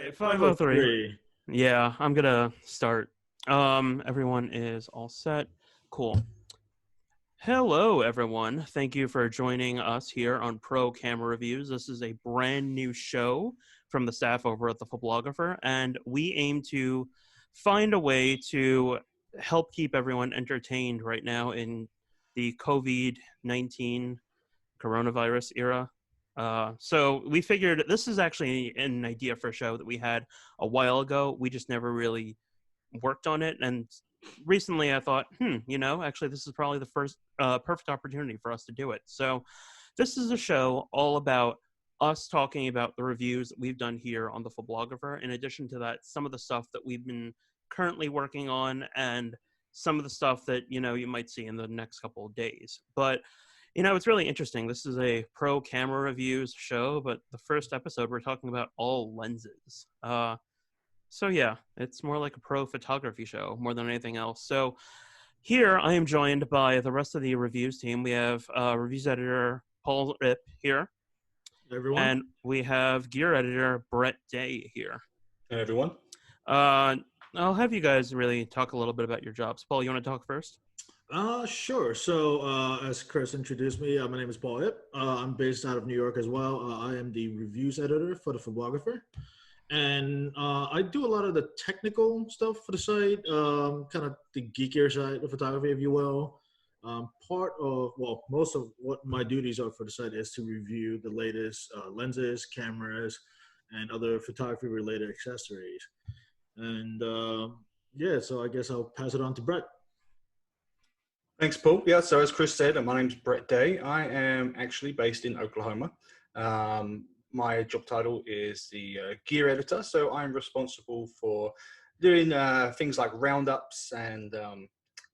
Right, 503. Yeah, I'm gonna start. Everyone is all set. Cool. Hello, everyone. Thank you for joining us here on Pro Camera Reviews. This is a brand new show from the staff over at the Photographer, and we aim to find a way to help keep everyone entertained right now in the COVID-19 coronavirus era. So we figured this is actually an idea for a show that we had a while ago. We just never really worked on it. And recently I thought, actually this is probably the first perfect opportunity for us to do it. So this is a show all about us talking about the reviews that we've done here on the Photographer. In addition to that, some of the stuff that we've been currently working on and some of the stuff that, you might see in the next couple of days. But it's really interesting. This is a pro camera reviews show, but the first episode, we're talking about all lenses. So yeah, it's more like a pro photography show more than anything else. So here I am joined by the rest of the reviews team. We have reviews editor Paul Rip here. Hey, everyone. And we have gear editor Brett Day here. Hey, everyone. I'll have you guys really talk a little bit about your jobs. Paul, you want to talk first? Sure. So, as Chris introduced me, my name is Paul Hipp. I'm based out of New York as well. I am the reviews editor for the Photographer. And I do a lot of the technical stuff for the site, kind of the geekier side of photography, if you will. Most of what my duties are for the site is to review the latest lenses, cameras, and other photography-related accessories. And so I guess I'll pass it on to Brett. Thanks, Paul. Yeah, so as Chris said, my name's Brett Day. I am actually based in Oklahoma. My job title is the gear editor, so I'm responsible for doing things like roundups and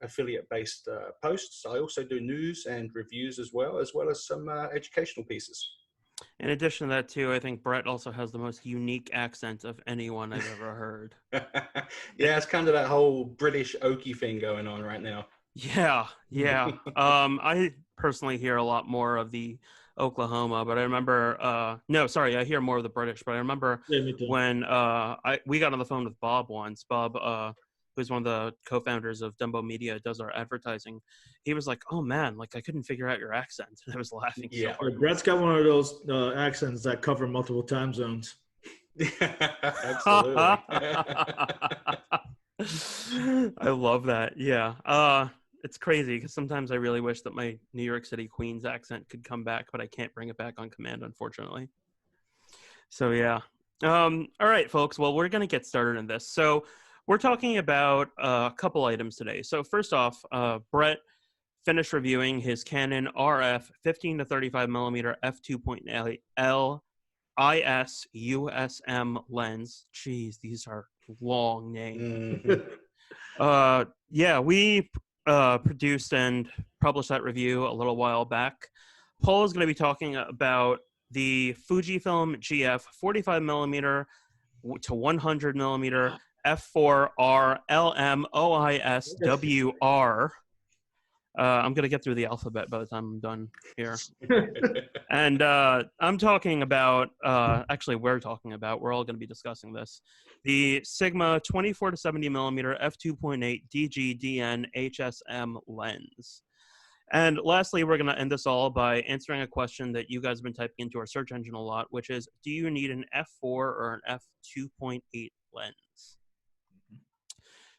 affiliate-based posts. I also do news and reviews as well as some educational pieces. In addition to that, too, I think Brett also has the most unique accent of anyone I've ever heard. Yeah, it's kind of that whole British Okie thing going on right now. Yeah. I personally hear a lot more of the Oklahoma, but I remember, I hear more of the British, but I remember when we got on the phone with Bob once. Bob, who's one of the co-founders of Dumbo Media, does our advertising. He was like, "Oh man, like I couldn't figure out your accent." And I was laughing so hard. Brett's got one of those accents that cover multiple time zones. Absolutely. I love that. Yeah. It's crazy because sometimes I really wish that my New York City Queens accent could come back, but I can't bring it back on command, unfortunately. So yeah. All right, folks. Well, we're going to get started in this. So we're talking about a couple items today. So first off, Brett finished reviewing his Canon RF 15 to 35 millimeter f2.8 L USM lens. Jeez, these are long names. Mm-hmm. We produced and published that review a little while back. Paul is going to be talking about the Fujifilm GF 45 millimeter to 100 millimeter f4R LMOISWR. I'm going to get through the alphabet by the time I'm done here. And I'm talking about, we're all going to be discussing this, the Sigma 24 to 70 millimeter f2.8 DGDN HSM lens. And lastly, we're going to end this all by answering a question that you guys have been typing into our search engine a lot, which is, do you need an f4 or an f2.8 lens?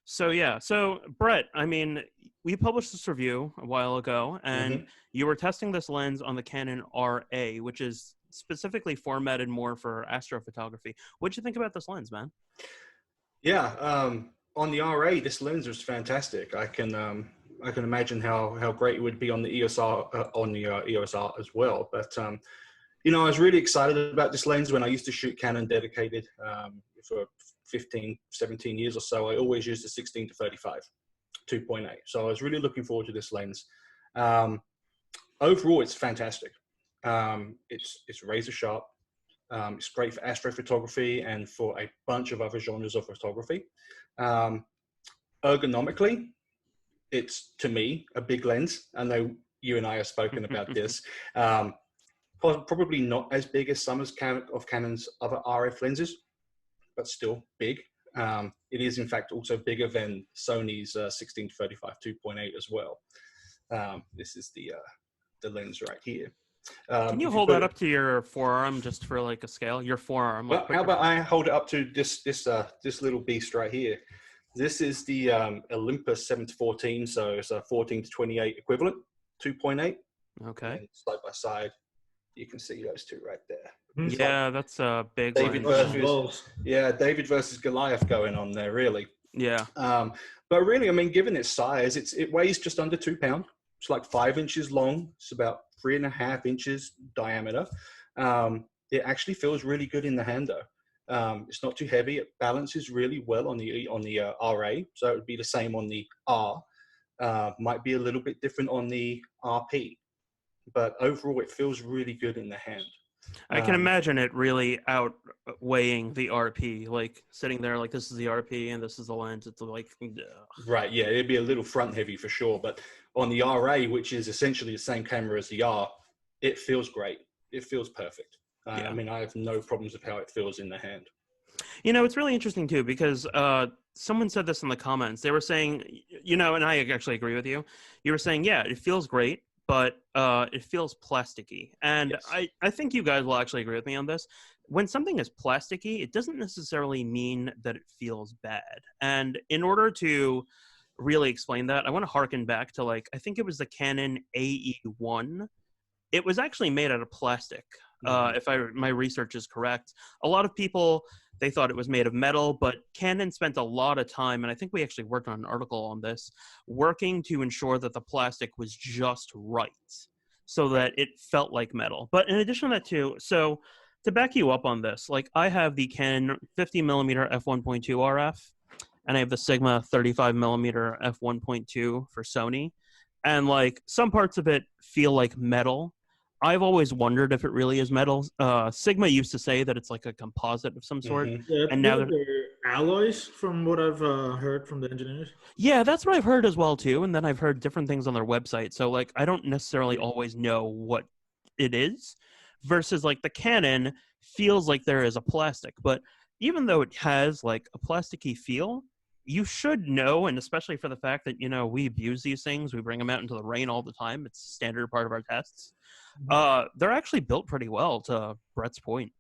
So Brett, I mean, we published this review a while ago, and you were testing this lens on the Canon RA, which is specifically formatted more for astrophotography. What'd you think about this lens, man? Yeah, on the RA, this lens was fantastic. I can imagine how great it would be on the EOS R, EOS R as well. But I was really excited about this lens when I used to shoot Canon dedicated for 15, 17 years or so. I always used the 16 to 35, 2.8. So I was really looking forward to this lens. Overall, it's fantastic. It's razor sharp. It's great for astrophotography and for a bunch of other genres of photography. Ergonomically, it's, to me, a big lens. I know you and I have spoken about this. Probably not as big as some of Canon's other RF lenses, but still big. It is in fact also bigger than Sony's 16-35 2.8 as well. This is the lens right here. Can you hold that up to your forearm just for like a scale? Your forearm. Well, how about I hold it up to this little beast right here? This is the Olympus 7-14, so it's a 14-28 equivalent, 2.8. Okay. And side by side, you can see those two right there. Yeah, like that's a big David versus Goliath going on there, really. Yeah. But really, I mean, given its size, it weighs just under 2 pounds. It's like 5 inches long. It's about 3.5 inches diameter. It actually feels really good in the hand, though. It's not too heavy. It balances really well on the RA, so it would be the same on the R. Might be a little bit different on the RP, but overall, it feels really good in the hand. I can imagine it really outweighing the RP, like sitting there like this is the RP and this is the lens. It's like, right, yeah, it'd be a little front heavy for sure. But on the RA, which is essentially the same camera as the R, it feels great. It feels perfect. I mean, I have no problems with how it feels in the hand. You know, it's really interesting too, because someone said this in the comments. They were saying, you know, and I actually agree with you. You were saying, yeah, it feels great, but it feels plasticky. And yes. I think you guys will actually agree with me on this. When something is plasticky, it doesn't necessarily mean that it feels bad. And in order to really explain that, I want to harken back to, like, I think it was the Canon AE1. It was actually made out of plastic, if my research is correct. A lot of people, they thought it was made of metal, but Canon spent a lot of time, and I think we actually worked on an article on this, working to ensure that the plastic was just right so that it felt like metal. But in addition to that too, so to back you up on this, like I have the Canon 50mm f1.2 RF, and I have the Sigma 35mm f1.2 for Sony. And like some parts of it feel like metal. I've always wondered if it really is metal. Sigma used to say that it's like a composite of some sort. Yeah, and now they're alloys, from what I've heard from the engineers. Yeah, that's what I've heard as well too. And then I've heard different things on their website. So like, I don't necessarily always know what it is. Versus like the Canon feels like there is a plastic, but even though it has like a plasticky feel, you should know, and especially for the fact that, you know, we abuse these things, we bring them out into the rain all the time. It's a standard part of our tests. They're actually built pretty well, to Brett's point.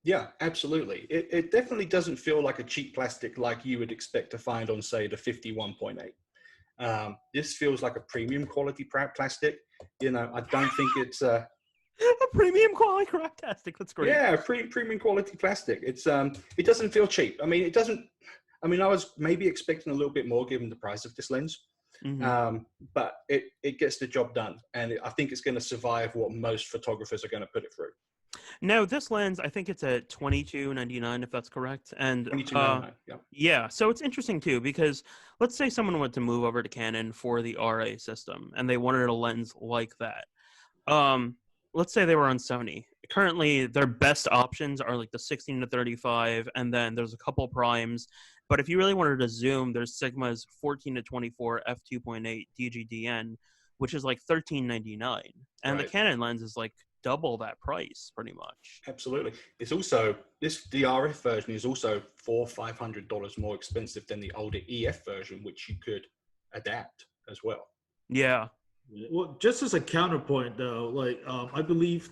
Yeah, absolutely. It definitely doesn't feel like a cheap plastic like you would expect to find on, say, the 51.8. This feels like a premium quality plastic. You know, I don't think it's a premium quality plastic. That's great. Yeah, premium quality plastic. It's it doesn't feel cheap. I mean, it doesn't. I mean, I was maybe expecting a little bit more given the price of this lens. But it gets the job done, and I think it's going to survive what most photographers are going to put it through. Now, this lens, I think it's at $22.99, if that's correct. And $22.99, yeah. Yeah, so it's interesting too, because let's say someone wanted to move over to Canon for the RA system, and they wanted a lens like that. Let's say they were on Sony. Currently, their best options are like the 16-35, and then there's a couple primes. But if you really wanted to zoom, there's Sigma's 14-24 f2.8 DGDN, which is like $13.99, and the Canon lens is like double that price, pretty much. Absolutely. It's also the RF version is also $400-500 more expensive than the older EF version, which you could adapt as well. Yeah. Well, just as a counterpoint, though, like I believe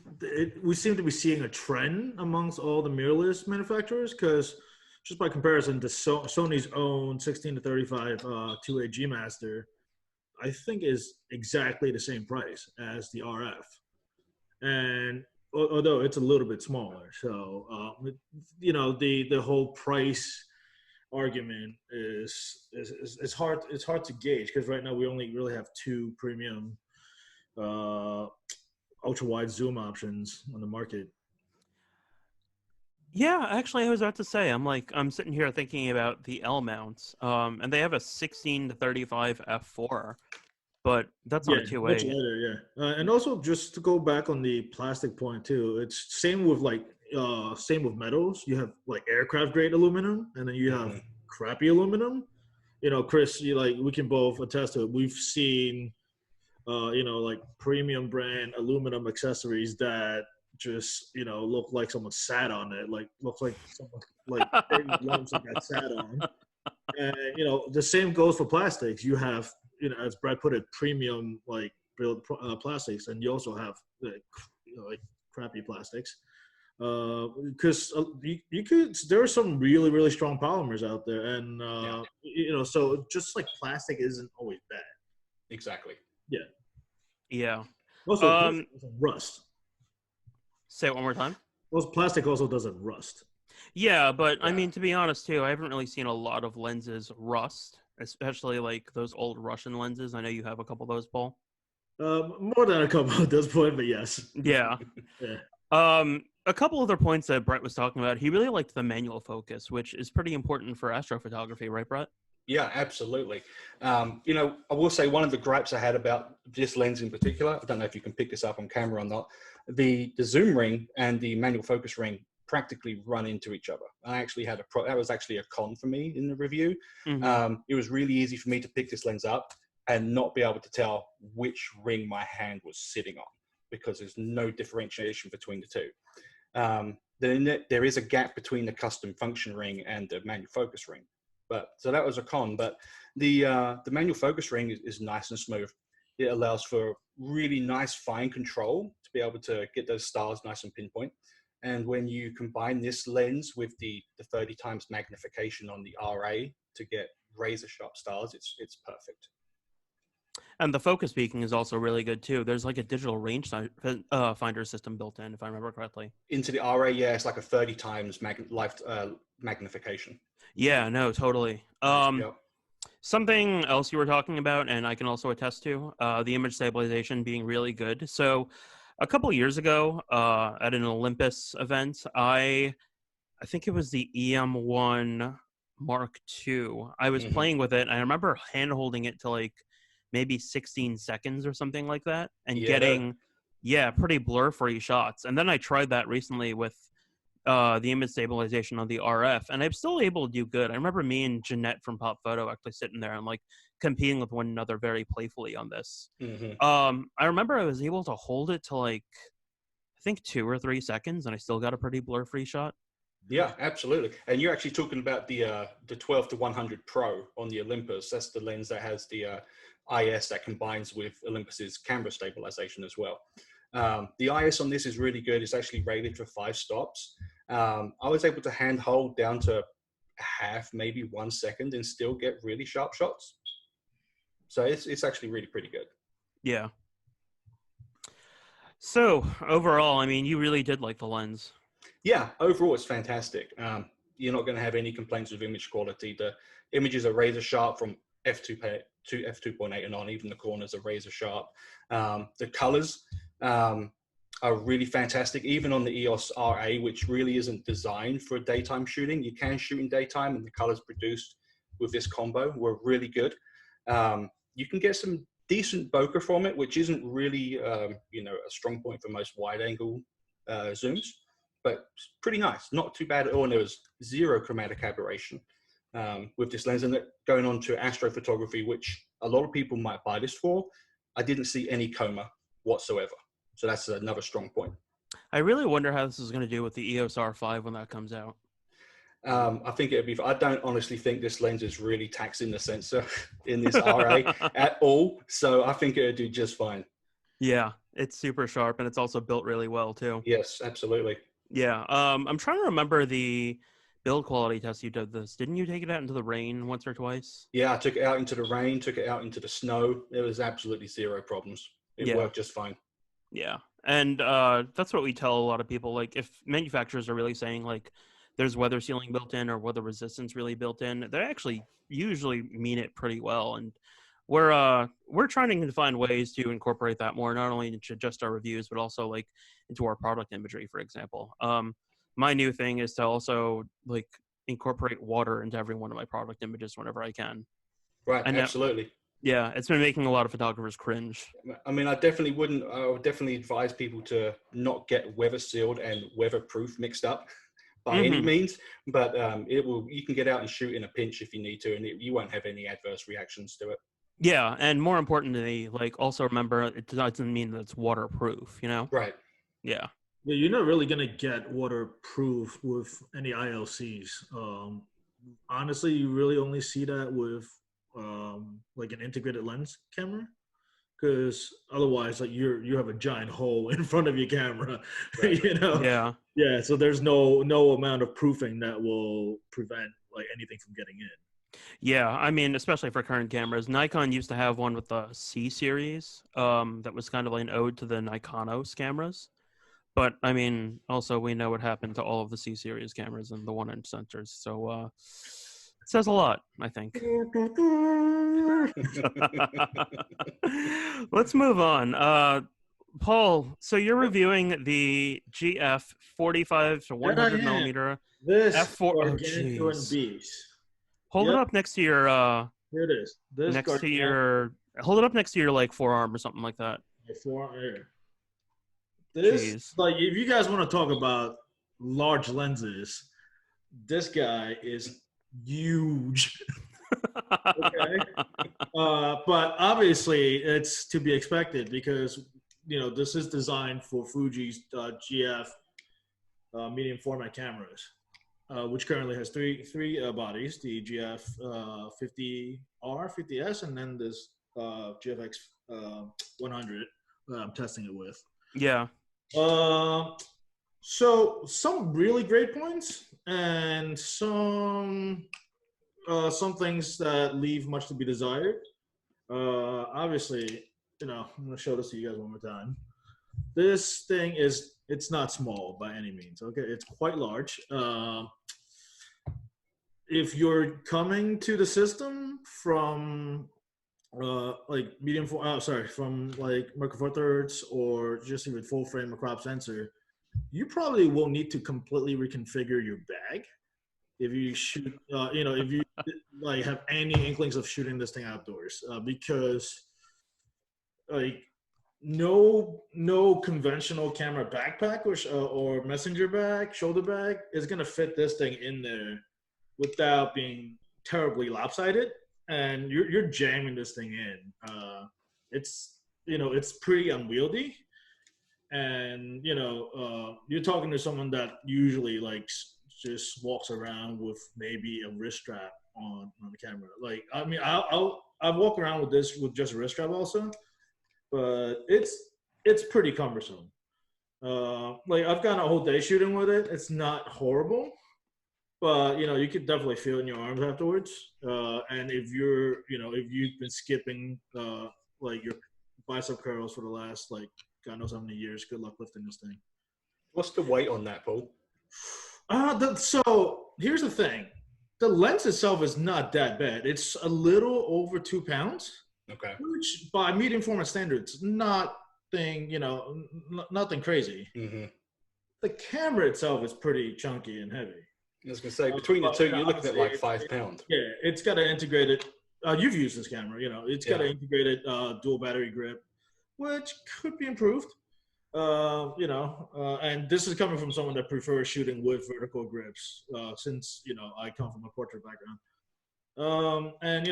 we seem to be seeing a trend amongst all the mirrorless manufacturers, because just by comparison to Sony's own 16-35 2.8 G Master, I think is exactly the same price as the RF, and although it's a little bit smaller. So you know, the whole price argument is it's hard to gauge, because right now we only really have two premium ultra wide zoom options on the market. Yeah, actually, I was about to say, I'm sitting here thinking about the L mounts, and they have a 16-35 f4, but that's on a 2.8. Much lighter, and also just to go back on the plastic point too, it's same with metals. You have like aircraft grade aluminum, and then you have crappy aluminum. You know, Chris, we can both attest to it. We've seen, like premium brand aluminum accessories that just look like someone sat on it, like looks like someone like big lumps that got sat on. And the same goes for plastics. You have as Brad put it, premium like build plastics, and you also have like crappy plastics. Because you could, there are some really, really strong polymers out there, and so just like plastic isn't always bad. Exactly. Yeah. Also, plastic doesn't rust. Say it one more time. Well, plastic also doesn't rust. Yeah, but I mean, to be honest too, I haven't really seen a lot of lenses rust, especially like those old Russian lenses. I know you have a couple of those, Paul. More than a couple at this point, but yes. Yeah. A couple other points that Brett was talking about. He really liked the manual focus, which is pretty important for astrophotography, right, Brett? Yeah, absolutely. I will say one of the gripes I had about this lens in particular, I don't know if you can pick this up on camera or not, the zoom ring and the manual focus ring practically run into each other. I actually had that was actually a con for me in the review. Mm-hmm. It was really easy for me to pick this lens up and not be able to tell which ring my hand was sitting on, because there's no differentiation between the two. Then there is a gap between the custom function ring and the manual focus ring. So that was a con, but the manual focus ring is nice and smooth. It allows for really nice fine control to be able to get those stars nice and pinpoint. And when you combine this lens with the 30 times magnification on the RA to get razor sharp stars, it's perfect. And the focus peaking is also really good too. There's like a digital range finder system built in, if I remember correctly. Into the RA, yeah, it's like a 30 times magnification. Yeah, no, totally. Yep. Something else you were talking about, and I can also attest to, the image stabilization being really good. So a couple of years ago at an Olympus event, I think it was the EM1 Mark II. I was playing with it. I remember hand-holding it to like maybe 16 seconds or something like that, and getting, pretty blur-free shots. And then I tried that recently with the image stabilization on the RF, and I'm still able to do good. I remember me and Jeanette from Pop Photo actually sitting there and like competing with one another very playfully on this. I remember I was able to hold it to like, I think 2 or 3 seconds, and I still got a pretty blur-free shot. Yeah, absolutely. And you're actually talking about the 12 to 100 Pro on the Olympus. That's the lens that has the IS that combines with Olympus's camera stabilization as well. The IS on this is really good. It's actually rated for 5 stops. I was able to hand hold down to half, maybe 1 second, and still get really sharp shots. So it's actually really pretty good. Yeah. So overall, I mean, you really did like the lens. Yeah, overall it's fantastic. You're not going to have any complaints with image quality. The images are razor sharp from f2 to f2.8 and on. Even the corners are razor sharp. The colors are really fantastic, even on the EOS RA, which really isn't designed for daytime shooting. You can shoot in daytime, and the colors produced with this combo were really good. You can get some decent bokeh from it, which isn't really a strong point for most wide angle zooms, but pretty nice, not too bad at all. And there was zero chromatic aberration with this lens. And going on to astrophotography, which a lot of people might buy this for, I didn't see any coma whatsoever. So that's another strong point. I really wonder how this is going to do with the EOS R5 when that comes out. I think it'd be. I don't honestly think this lens is really taxing the sensor in this RA at all. So I think it'd do just fine. Yeah, it's super sharp, and it's also built really well too. Yes, absolutely. Yeah. I'm trying to remember the build quality test you did this. Didn't you take it out into the rain once or twice? Yeah, I took it out into the rain, took it out into the snow. There was absolutely zero problems. It worked just fine. Yeah. And that's what we tell a lot of people. Like, if manufacturers are really saying like there's weather sealing built in or weather resistance really built in, they actually usually mean it pretty well. And we're trying to find ways to incorporate that more, not only into just our reviews, but also like into our product imagery, for example. My new thing is to also like incorporate water into every one of my product images whenever I can. Right, absolutely. Yeah, it's been making a lot of photographers cringe. I mean, I would definitely advise people to not get weather sealed and weatherproof mixed up by any means, but you can get out and shoot in a pinch if you need to, and you won't have any adverse reactions to it. Yeah, and more importantly, like also remember, it doesn't mean that it's waterproof, you know? Right. Yeah. Yeah, you're not really gonna get waterproof with any ILCs. Honestly, you really only see that with like an integrated lens camera, because otherwise, like you have a giant hole in front of your camera, Right. you know. Yeah. Yeah, so there's no amount of proofing that will prevent like anything from getting in. Yeah, I mean, especially for current cameras. Nikon used to have one with the C series, that was kind of like an ode to the Nikonos cameras. But I mean, also we know what happened to all of the C series cameras and the 1-inch sensors. So it says a lot, I think. Let's move on. Paul, so you're reviewing the GF 45 to That I 100 am. millimeter This f4. Oh, gargantuan jeez. beast. Hold it Yep, up next to your here it is. This next to gargantuan your hold it up next to your like forearm or something like that. forearm here. This, Jeez. like, if you guys want to talk about large lenses, this guy is huge. Okay. But obviously, it's to be expected because this is designed for Fuji's GF medium format cameras, which currently has three bodies: the GF 50R, 50S, and then this GFX 100 that I'm testing it with. Yeah. So some really great points and some things that leave much to be desired. Obviously, I'm gonna show this to you guys one more time. This thing it's not small by any means. Okay, it's quite large. If you're coming to the system from like from like Micro Four Thirds or just even full frame or crop sensor, you probably will need to completely reconfigure your bag if you shoot, if you like have any inklings of shooting this thing outdoors, because like no conventional camera backpack or messenger bag, shoulder bag is gonna fit this thing in there without being terribly lopsided, and you're jamming this thing in. It's pretty unwieldy, and you're talking to someone that usually like just walks around with maybe a wrist strap on the camera. Like, I mean, I'll walk around with this with just a wrist strap also, but it's pretty cumbersome. Like, I've gotten a whole day shooting with it. It's not horrible, but you could definitely feel it in your arms afterwards. And if you've been skipping like your bicep curls for the last like God knows how many years, good luck lifting this thing. What's the weight on that, Paul? So here's the thing. The lens itself is not that bad. It's a little over 2 pounds. Okay. Which by medium format standards, nothing crazy. Mm-hmm. The camera itself is pretty chunky and heavy. I was going to say, between the two, you're looking at like 5 pounds. Yeah, it's got an integrated, you've used this camera, it's got an integrated dual battery grip, which could be improved. And this is coming from someone that prefers shooting with vertical grips, since, I come from a portrait background. And,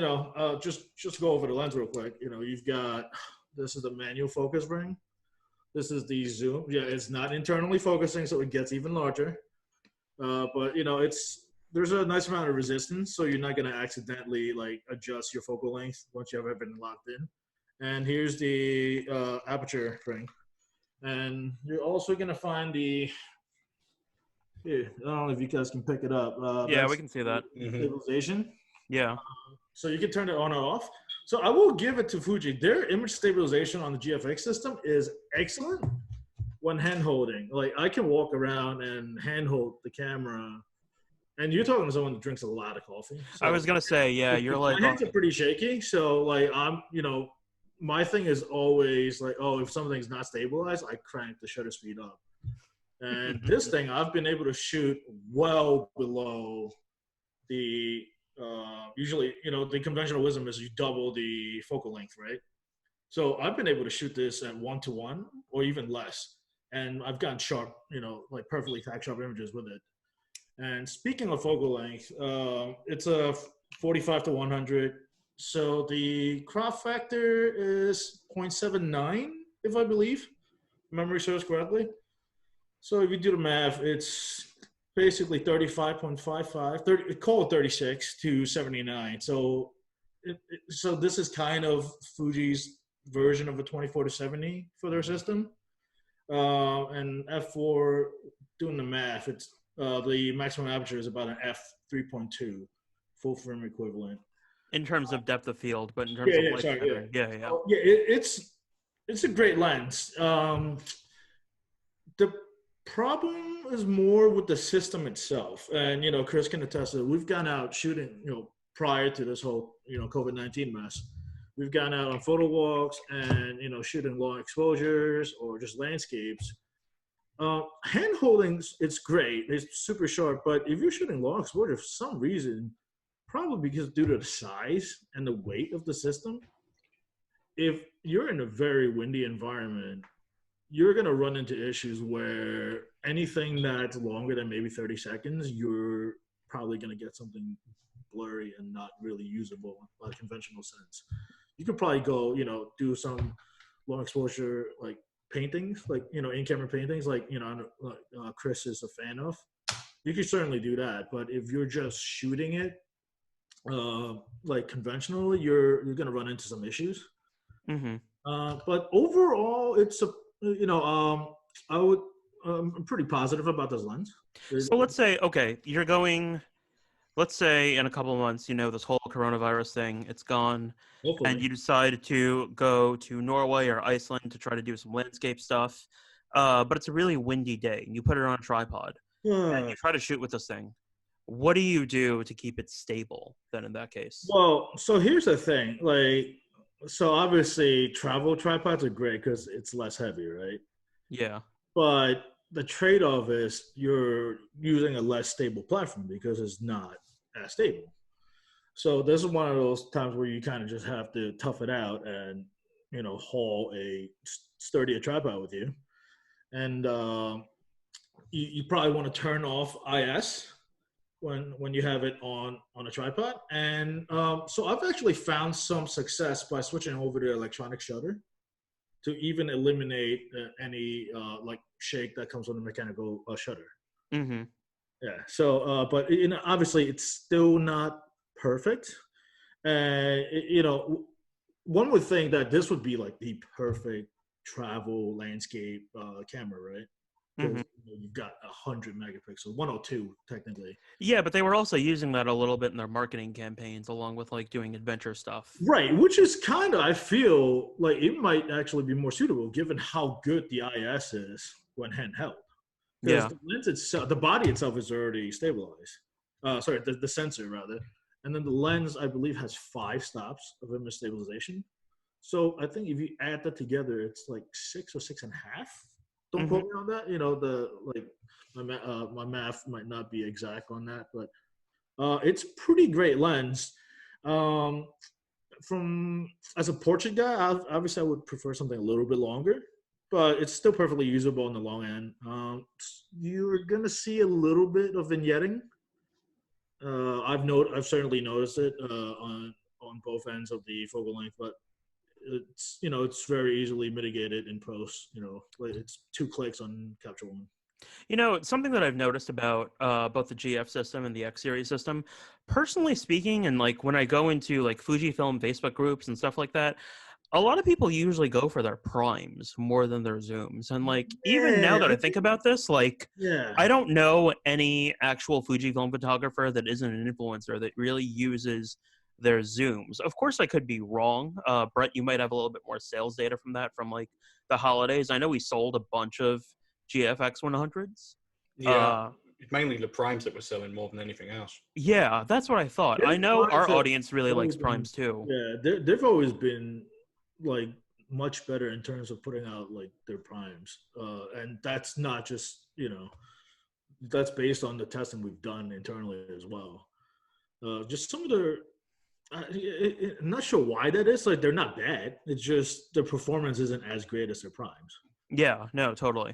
just go over the lens real quick. You've got, this is the manual focus ring. This is the zoom. Yeah, it's not internally focusing, so it gets even larger. But there's a nice amount of resistance, so you're not going to accidentally like adjust your focal length once you have everything locked in. And here's the aperture ring. And you're also going to find I don't know if you guys can pick it up. Yeah, we can see that. Stabilization. Yeah. So you can turn it on or off. So I will give it to Fuji. Their image stabilization on the GFX system is excellent when hand holding. Like, I can walk around and hand hold the camera. And you're talking to someone that drinks a lot of coffee. So I was going to say, yeah, you're like... My hands are pretty shaky. So, like, my thing is always like, if something's not stabilized, I crank the shutter speed up. And this thing, I've been able to shoot well below the, usually, the conventional wisdom is you double the focal length, right? So I've been able to shoot this at 1:1 or even less. And I've gotten sharp, like perfectly tack sharp images with it. And speaking of focal length, it's a 45 to 100. So the crop factor is 0.79, if I believe memory serves correctly. So if you do the math, it's basically 35.55, 30, call it 36 to 79. So so this is kind of Fuji's version of a 24 to 70 for their system. And f4, doing the math, it's the maximum aperture is about an f3.2, full frame equivalent. In terms of depth of field, but in terms Yeah, of yeah, light sorry, pattern, yeah. yeah. Oh, yeah, it's a great lens. The problem is more with the system itself, and Chris can attest that we've gone out shooting, prior to this whole COVID-19 mess. We've gone out on photo walks and shooting long exposures or just landscapes. Hand holdings, it's great, it's super sharp, but if you're shooting long exposure for some reason, probably because due to the size and the weight of the system, if you're in a very windy environment, you're going to run into issues where anything that's longer than maybe 30 seconds, you're probably going to get something blurry and not really usable by conventional sense. You could probably go, do some long exposure, like paintings, like, in-camera paintings, like, Chris is a fan of. You could certainly do that. But if you're just shooting it, like conventionally, you're going to run into some issues. Mm-hmm. But overall, it's I'm pretty positive about this lens. So let's say, okay, you're going, let's say in a couple of months, this whole coronavirus thing, it's gone, Hopefully. and you decide to go to Norway or Iceland to try to do some landscape stuff, but it's a really windy day, and you put it on a tripod, and you try to shoot with this thing. What do you do to keep it stable then in that case? Well, so here's the thing. So obviously travel tripods are great because it's less heavy, right? Yeah. But the trade-off is you're using a less stable platform because it's not as stable. So this is one of those times where you kind of just have to tough it out and, haul a sturdier tripod with you. And you probably want to turn off IS when you have it on a tripod. And so I've actually found some success by switching over to electronic shutter to even eliminate any like shake that comes with a mechanical shutter. Mm-hmm. Yeah. So, but obviously it's still not perfect. And one would think that this would be like the perfect travel landscape camera, right? Because you've got 100 megapixels, 102 technically. Yeah, but they were also using that a little bit in their marketing campaigns, along with like doing adventure stuff. Right, which is kind of, I feel like it might actually be more suitable given how good the IS is when handheld. Because the lens itself, the body itself is already stabilized. Sorry, the sensor rather. And then the lens, I believe, has 5 stops of image stabilization. So I think if you add that together, it's like 6 or 6.5. Don't quote me on that. My math might not be exact on that, but it's pretty great lens. From as a portrait guy, obviously I would prefer something a little bit longer, but it's still perfectly usable in the long end. You're gonna see a little bit of vignetting. I've certainly noticed it on both ends of the focal length, but it's very easily mitigated in post. Like it's 2 clicks on Capture One. Something that I've noticed about both the GF system and the X series system, personally speaking, and like when I go into like Fujifilm Facebook groups and stuff like that, a lot of people usually go for their primes more than their zooms. And like even now that I think about this, like I don't know any actual Fujifilm photographer that isn't an influencer that really uses their zooms. Of course, I could be wrong. Brett, you might have a little bit more sales data from that from like the holidays. I know we sold a bunch of GFX 100s. Yeah, mainly the primes that were selling more than anything else. Yeah, that's what I thought. I know our audience really likes primes too. Yeah, they've always been like much better in terms of putting out like their primes, and that's not just that's based on the testing we've done internally as well. Just some of their I'm not sure why that is. Like they're not bad. It's just the performance isn't as great as their primes. Yeah, no, totally.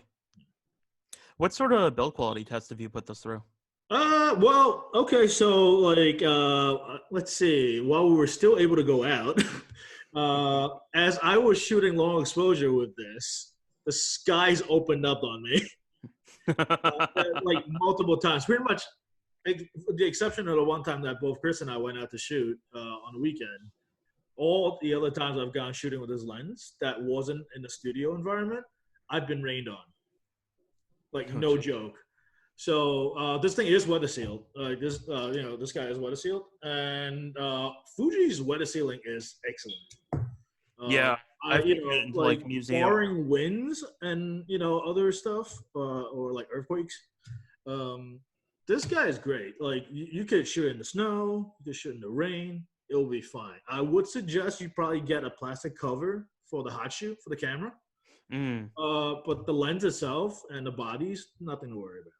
What sort of build quality test have you put this through? Well, okay, so like let's see. While we were still able to go out, as I was shooting long exposure with this, the skies opened up on me. like multiple times, pretty much. With the exception of the one time that both Chris and I went out to shoot on the weekend, all the other times I've gone shooting with this lens that wasn't in the studio environment, I've been rained on. Like no joke. So this thing is weather sealed. This this guy is weather sealed, and Fuji's weather sealing is excellent. Yeah, I've you been know, into, like museum. barring winds and other stuff or like earthquakes. This guy is great. Like you could shoot in the snow, you could shoot in the rain. It'll be fine. I would suggest you probably get a plastic cover for the hot shoe for the camera. But the lens itself and the body's nothing to worry about.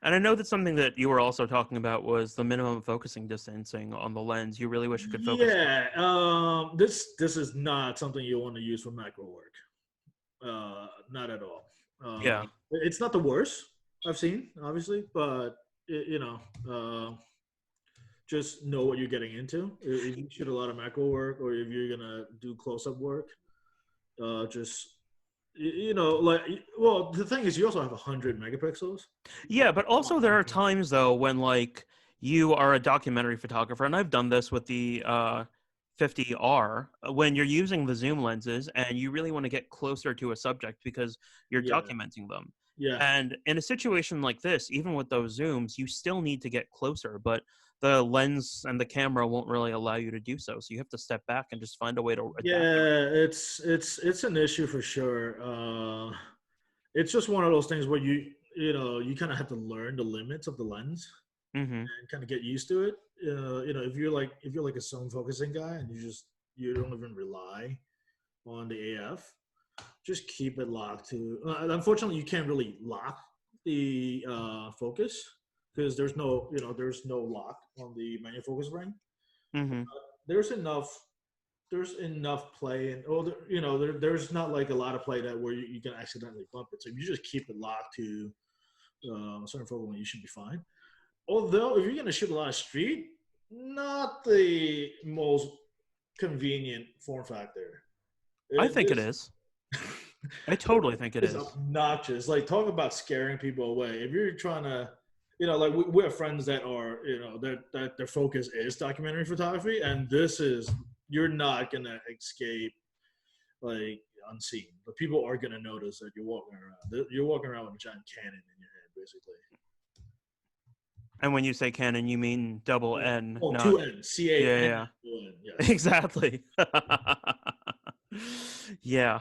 And I know that something that you were also talking about was the minimum focusing distancing on the lens. You really wish it could focus. Yeah, this is not something you want to use for macro work. Not at all. Yeah, it's not the worst I've seen, obviously, but just know what you're getting into. If you shoot a lot of macro work, or if you're gonna do close-up work, just well, the thing is, you also have 100 megapixels. Yeah, but also there are times though when you are a documentary photographer, and I've done this with the 50R, when you're using the zoom lenses and you really want to get closer to a subject because you're documenting them. Yeah. And in a situation like this, even with those zooms, you still need to get closer, but the lens and the camera won't really allow you to do so. So you have to step back and just find a way to adapt. Yeah, it's an issue for sure. It's just one of those things where you kind of have to learn the limits of the lens and kind of get used to it. If you're like a zone focusing guy and you don't even rely on the AF, just keep it locked to. Unfortunately, you can't really lock the focus, because there's no lock on the manual focus ring. There's enough play, and there's not like a lot of play that where you can accidentally bump it. So if you just keep it locked to a certain focal length, you should be fine. Although if you're going to shoot a lot of street, not the most convenient form factor. I think it is. I totally think it is. It's obnoxious. Like, talk about scaring people away. If you're trying to, like we have friends that are, that their focus is documentary photography, and you're not gonna escape like unseen. But people are gonna notice that you're walking around. You're walking around with a giant cannon in your head, basically. And when you say Canon, you mean double N? Oh, not, 2 N, CA. Yeah. Yes. Exactly. Yeah.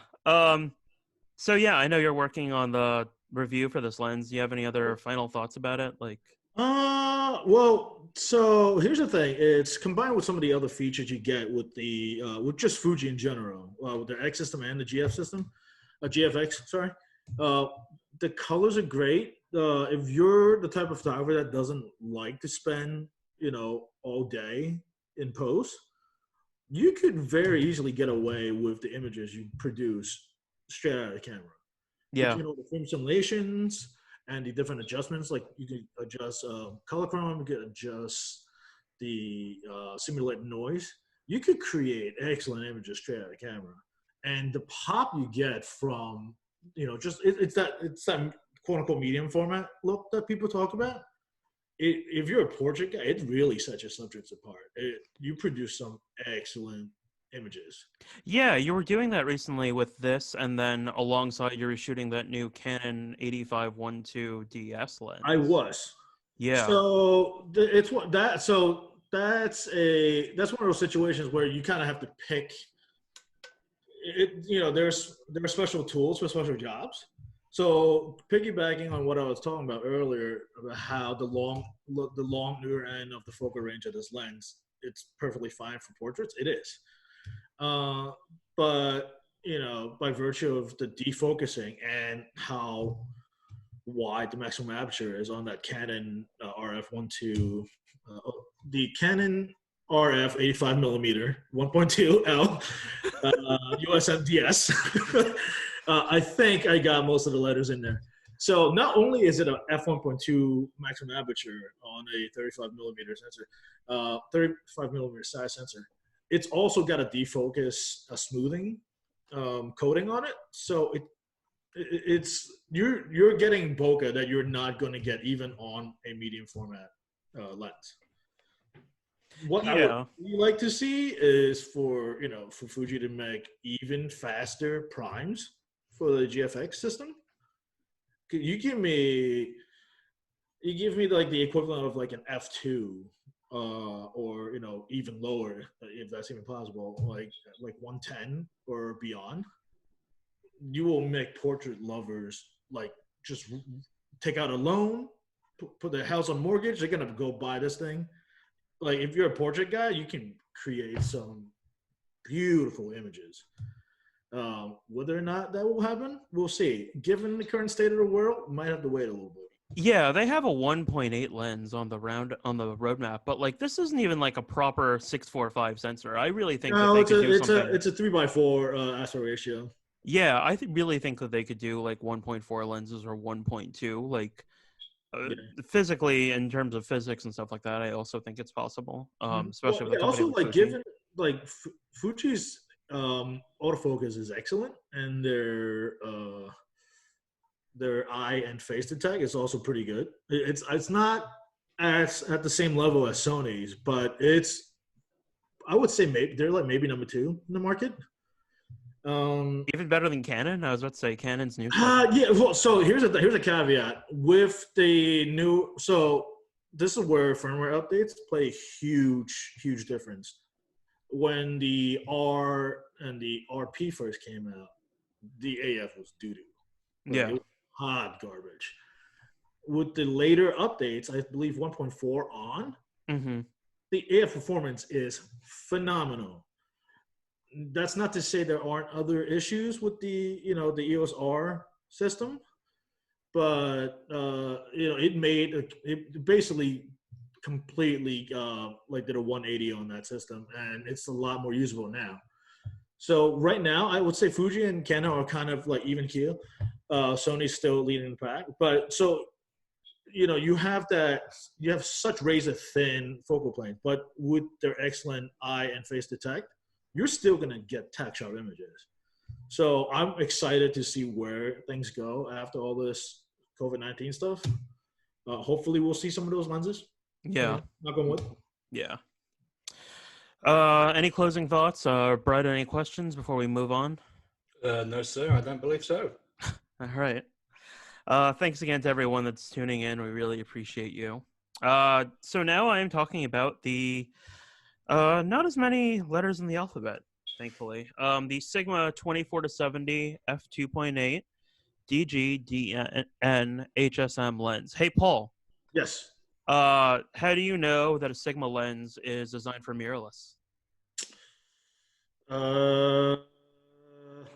So yeah, I know you're working on the review for this lens. Do you have any other final thoughts about it? Well, so here's the thing. It's combined with some of the other features you get with with just Fuji in general, with their X system and the GF system, GFX, sorry. The colors are great. If you're the type of photographer that doesn't like to spend, all day in post, you could very easily get away with the images you produce straight out of the camera. Yeah. The film simulations and the different adjustments, like you can adjust color chrome, you can adjust the simulated noise. You could create excellent images straight out of the camera, and the pop you get from it's that quote unquote medium format look that people talk about. If you're a portrait guy, it really sets your subjects apart. You produce some excellent images. Yeah, you were doing that recently with this, and then alongside you were shooting that new Canon 85-1.2 DS lens. I was. Yeah. So that's one of those situations where you kind of have to pick. There are special tools for special jobs. So piggybacking on what I was talking about earlier about how the long newer end of the focal range of this lens, it's perfectly fine for portraits. It is. But by virtue of the defocusing and how wide the maximum aperture is on that Canon RF 1.2, the Canon RF 85 millimeter 1.2 L USM DS. I think I got most of the letters in there. So not only is it a f1.2 maximum aperture on a 35 millimeter sensor, 35 millimeter size sensor, it's also got a defocus, a smoothing coating on it. So it's you're getting bokeh that you're not going to get even on a medium format lens. What I would Yeah. really like to see is for Fuji to make even faster primes for the GFX system. You give me like the equivalent of like an F2 or even lower if that's even possible, like 110 or beyond. You will make portrait lovers like just take out a loan, put their house on mortgage. They're gonna go buy this thing. Like if you're a portrait guy, you can create some beautiful images. Whether or not that will happen, we'll see. Given the current state of the world, might have to wait a little bit. Yeah, they have a 1.8 lens on the roadmap, but like this isn't even like a proper 645 sensor. I really think that No, they could do something. it's a 3x4 aspect ratio. Yeah, I really think that they could do like 1.4 lenses or 1.2. Like Yeah. physically, in terms of physics and stuff like that, I also think it's possible. Especially with a company Also like like Fuji. given like Fuji's autofocus is excellent, and their eye and face detect is also pretty good. It's not as at the same level as Sony's, but it's I would say maybe they're like maybe number 2 in the market. Even better than Canon. I was about to say Canon's new stuff. Yeah. Well, so here's a caveat with the new. So this is where firmware updates play a huge difference. When the R and the RP first came out, the AF was doo doo. Yeah. It was hot garbage. With the later updates, I believe 1.4 on, the AF performance is phenomenal. That's not to say there aren't other issues with the the EOS R system, but it basically completely like did a 180 on that system, and it's a lot more usable now. So right now, I would say Fuji and Canon are kind of like even keel. Sony's still leading the pack, but so you have such razor thin focal plane, but with their excellent eye and face detect, you're still gonna get tack sharp images. So I'm excited to see where things go after all this COVID-19 stuff. Hopefully, we'll see some of those lenses. Yeah. Knock on wood. Yeah. Any closing thoughts? Brett, any questions before we move on? No, sir, I don't believe so. All right. Thanks again to everyone that's tuning in. We really appreciate you. So now I am talking about the not as many letters in the alphabet, thankfully. The Sigma 24-70 f2.8 DG-DN HSM lens. Hey, Paul. Yes. How do you know that a Sigma lens is designed for mirrorless?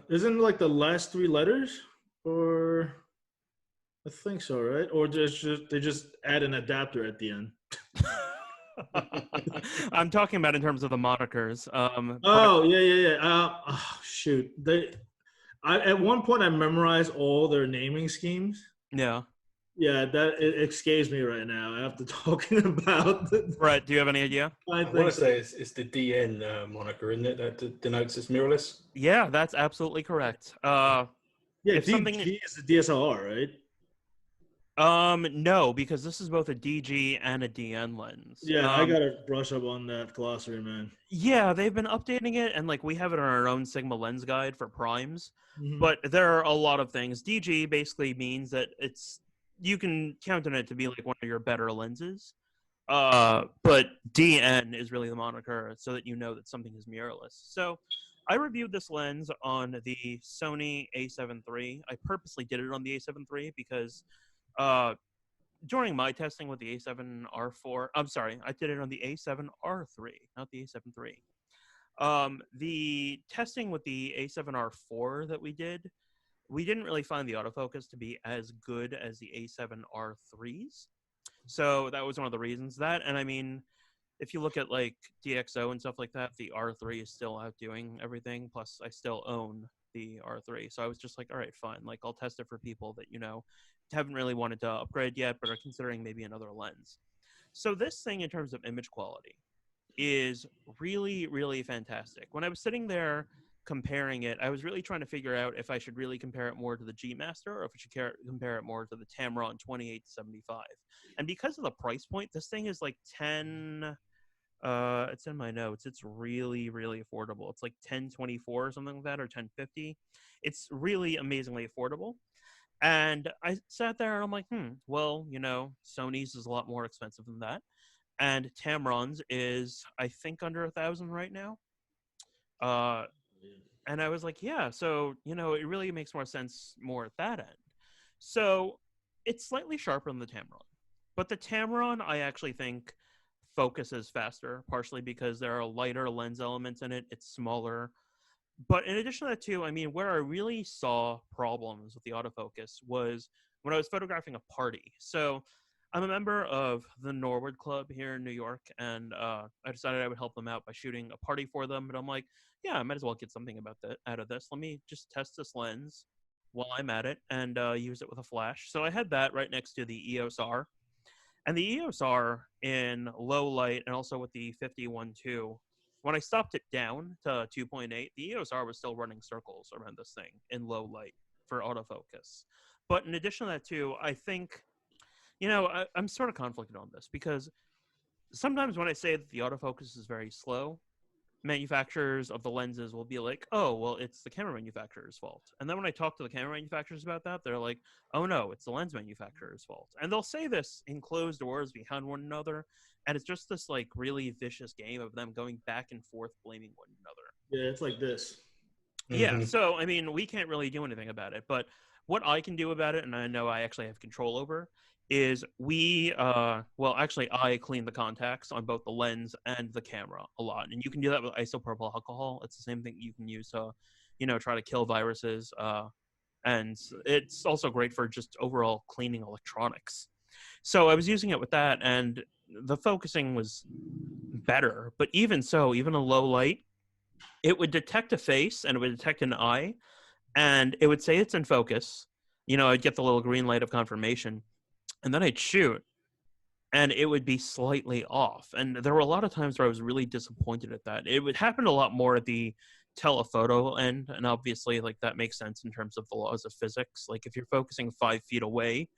Isn't it like the last 3 letters, or I think so, right? Or they just add an adapter at the end. I'm talking about in terms of the monikers. Yeah. Shoot, at one point I memorized all their naming schemes. Yeah. Yeah, it escapes me right now after talking about. Brett, do you have any idea? I want to say it's the DN moniker, isn't it? That denotes it's mirrorless. Yeah, that's absolutely correct. Yeah, if DG something is the DSLR, right? No, because this is both a DG and a DN lens. Yeah, I gotta brush up on that glossary, man. Yeah, they've been updating it, and like we have it on our own Sigma lens guide for primes. Mhm. But there are a lot of things. DG basically means that you can count on it to be like one of your better lenses. But DN is really the moniker so that you know that something is mirrorless. So I reviewed this lens on the Sony A7 III. I purposely did it on the A7 III because during my testing with the A7R4, I'm sorry, I did it on the A7R3, not the A7 III. The testing with the A7R4 that we didn't really find the autofocus to be as good as the A7R3s. So that was one of the reasons that. And I mean, if you look at like DxO and stuff like that, the R3 is still outdoing everything. Plus, I still own the R3. So I was just like, all right, fine. Like, I'll test it for people that, haven't really wanted to upgrade yet, but are considering maybe another lens. So this thing in terms of image quality is really, really fantastic. When I was sitting there comparing it, I was really trying to figure out if I should really compare it more to the G Master or if I should compare it more to the Tamron 28-75. And because of the price point, this thing is like 10. It's in my notes. It's really, really affordable. It's like 1024 or something like that, or 1050. It's really amazingly affordable. And I sat there and I'm like, well, Sony's is a lot more expensive than that. And Tamron's is, I think, under 1,000 right now. And I was like, yeah, so, it really makes more sense more at that end. So it's slightly sharper than the Tamron. But the Tamron, I actually think, focuses faster, partially because there are lighter lens elements in it. It's smaller. But in addition to that, too, I mean, where I really saw problems with the autofocus was when I was photographing a party. So I'm a member of the Norwood Club here in New York, and I decided I would help them out by shooting a party for them. But I'm like, yeah, I might as well get something out of this. Let me just test this lens while I'm at it and use it with a flash. So I had that right next to the EOS R. And the EOS R in low light and also with the 51.2, when I stopped it down to 2.8, the EOS R was still running circles around this thing in low light for autofocus. But in addition to that, too, I think, I'm sort of conflicted on this because sometimes when I say that the autofocus is very slow, manufacturers of the lenses will be like, oh, well, it's the camera manufacturer's fault. And then when I talk to the camera manufacturers about that, they're like, oh, no, it's the lens manufacturer's fault. And they'll say this in closed doors behind one another. And it's just this like really vicious game of them going back and forth blaming one another. Yeah, it's like this. Yeah, so, I mean, we can't really do anything about it. But what I can do about it, and I know I actually have control over, is I clean the contacts on both the lens and the camera a lot. And you can do that with isopropyl alcohol. It's the same thing you can use to, try to kill viruses. And it's also great for just overall cleaning electronics. So I was using it with that, and the focusing was better. But even so, even a low light, it would detect a face and it would detect an eye, and it would say it's in focus. I'd get the little green light of confirmation. And then I'd shoot, and it would be slightly off. And there were a lot of times where I was really disappointed at that. It would happen a lot more at the telephoto end, and obviously, like, that makes sense in terms of the laws of physics. Like, if you're focusing 5 feet away,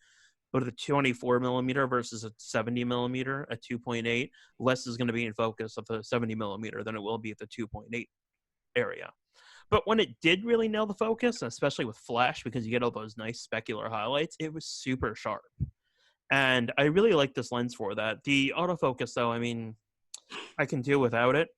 but at a 24 millimeter versus a 70 millimeter at 2.8, less is going to be in focus at the 70 millimeter than it will be at the 2.8 area. But when it did really nail the focus, especially with flash, because you get all those nice specular highlights, it was super sharp. And I really like this lens for that. The autofocus, though, I mean, I can do without it.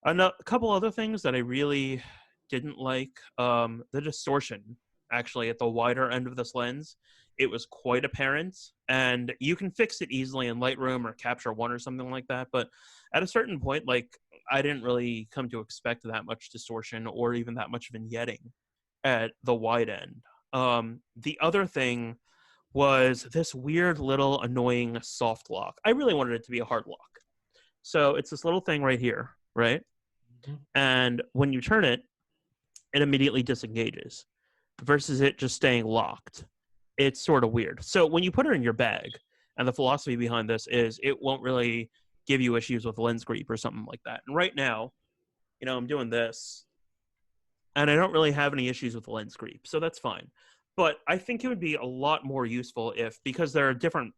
A couple other things that I really didn't like, the distortion, actually, at the wider end of this lens, it was quite apparent. And you can fix it easily in Lightroom or Capture One or something like that. But at a certain point, like, I didn't really come to expect that much distortion or even that much vignetting at the wide end. The other thing was this weird little annoying soft lock. I really wanted it to be a hard lock. So it's this little thing right here, right? Mm-hmm. And when you turn it, it immediately disengages versus it just staying locked. It's sort of weird. So when you put it in your bag, and the philosophy behind this is it won't really give you issues with lens creep or something like that. And right now, I'm doing this, and I don't really have any issues with lens creep, so that's fine. But I think it would be a lot more useful because there are different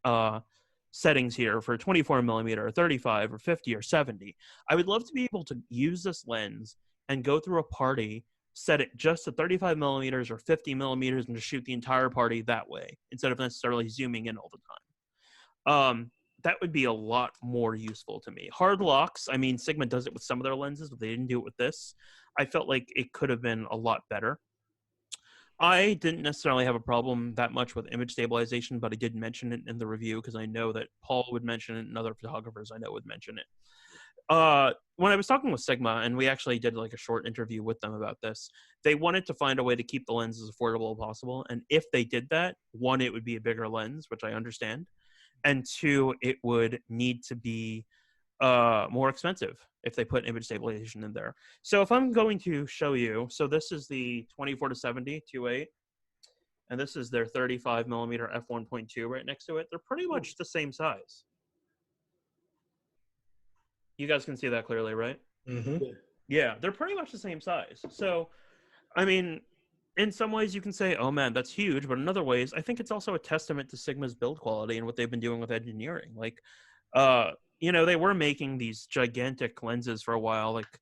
settings here for 24 millimeter, or 35, or 50, or 70. I would love to be able to use this lens and go through a party, set it just to 35 millimeters or 50 millimeters, and just shoot the entire party that way instead of necessarily zooming in all the time. That would be a lot more useful to me. Hard locks, I mean, Sigma does it with some of their lenses, but they didn't do it with this. I felt like it could have been a lot better. I didn't necessarily have a problem that much with image stabilization, but I did mention it in the review because I know that Paul would mention it and other photographers I know would mention it. When I was talking with Sigma, and we actually did like a short interview with them about this, they wanted to find a way to keep the lens as affordable as possible. And if they did that, one, it would be a bigger lens, which I understand. And two, it would need to be more expensive if they put image stabilization in there. So if I'm going to show you, so this is the 24-70 2.8, and this is their 35 millimeter f1.2 right next to it. They're pretty much the same size. You guys can see that clearly, right? Mm-hmm. Yeah, they're pretty much the same size. So, I mean, in some ways you can say, oh man, that's huge. But in other ways, I think it's also a testament to Sigma's build quality and what they've been doing with engineering. Like, uh, they were making these gigantic lenses for a while, like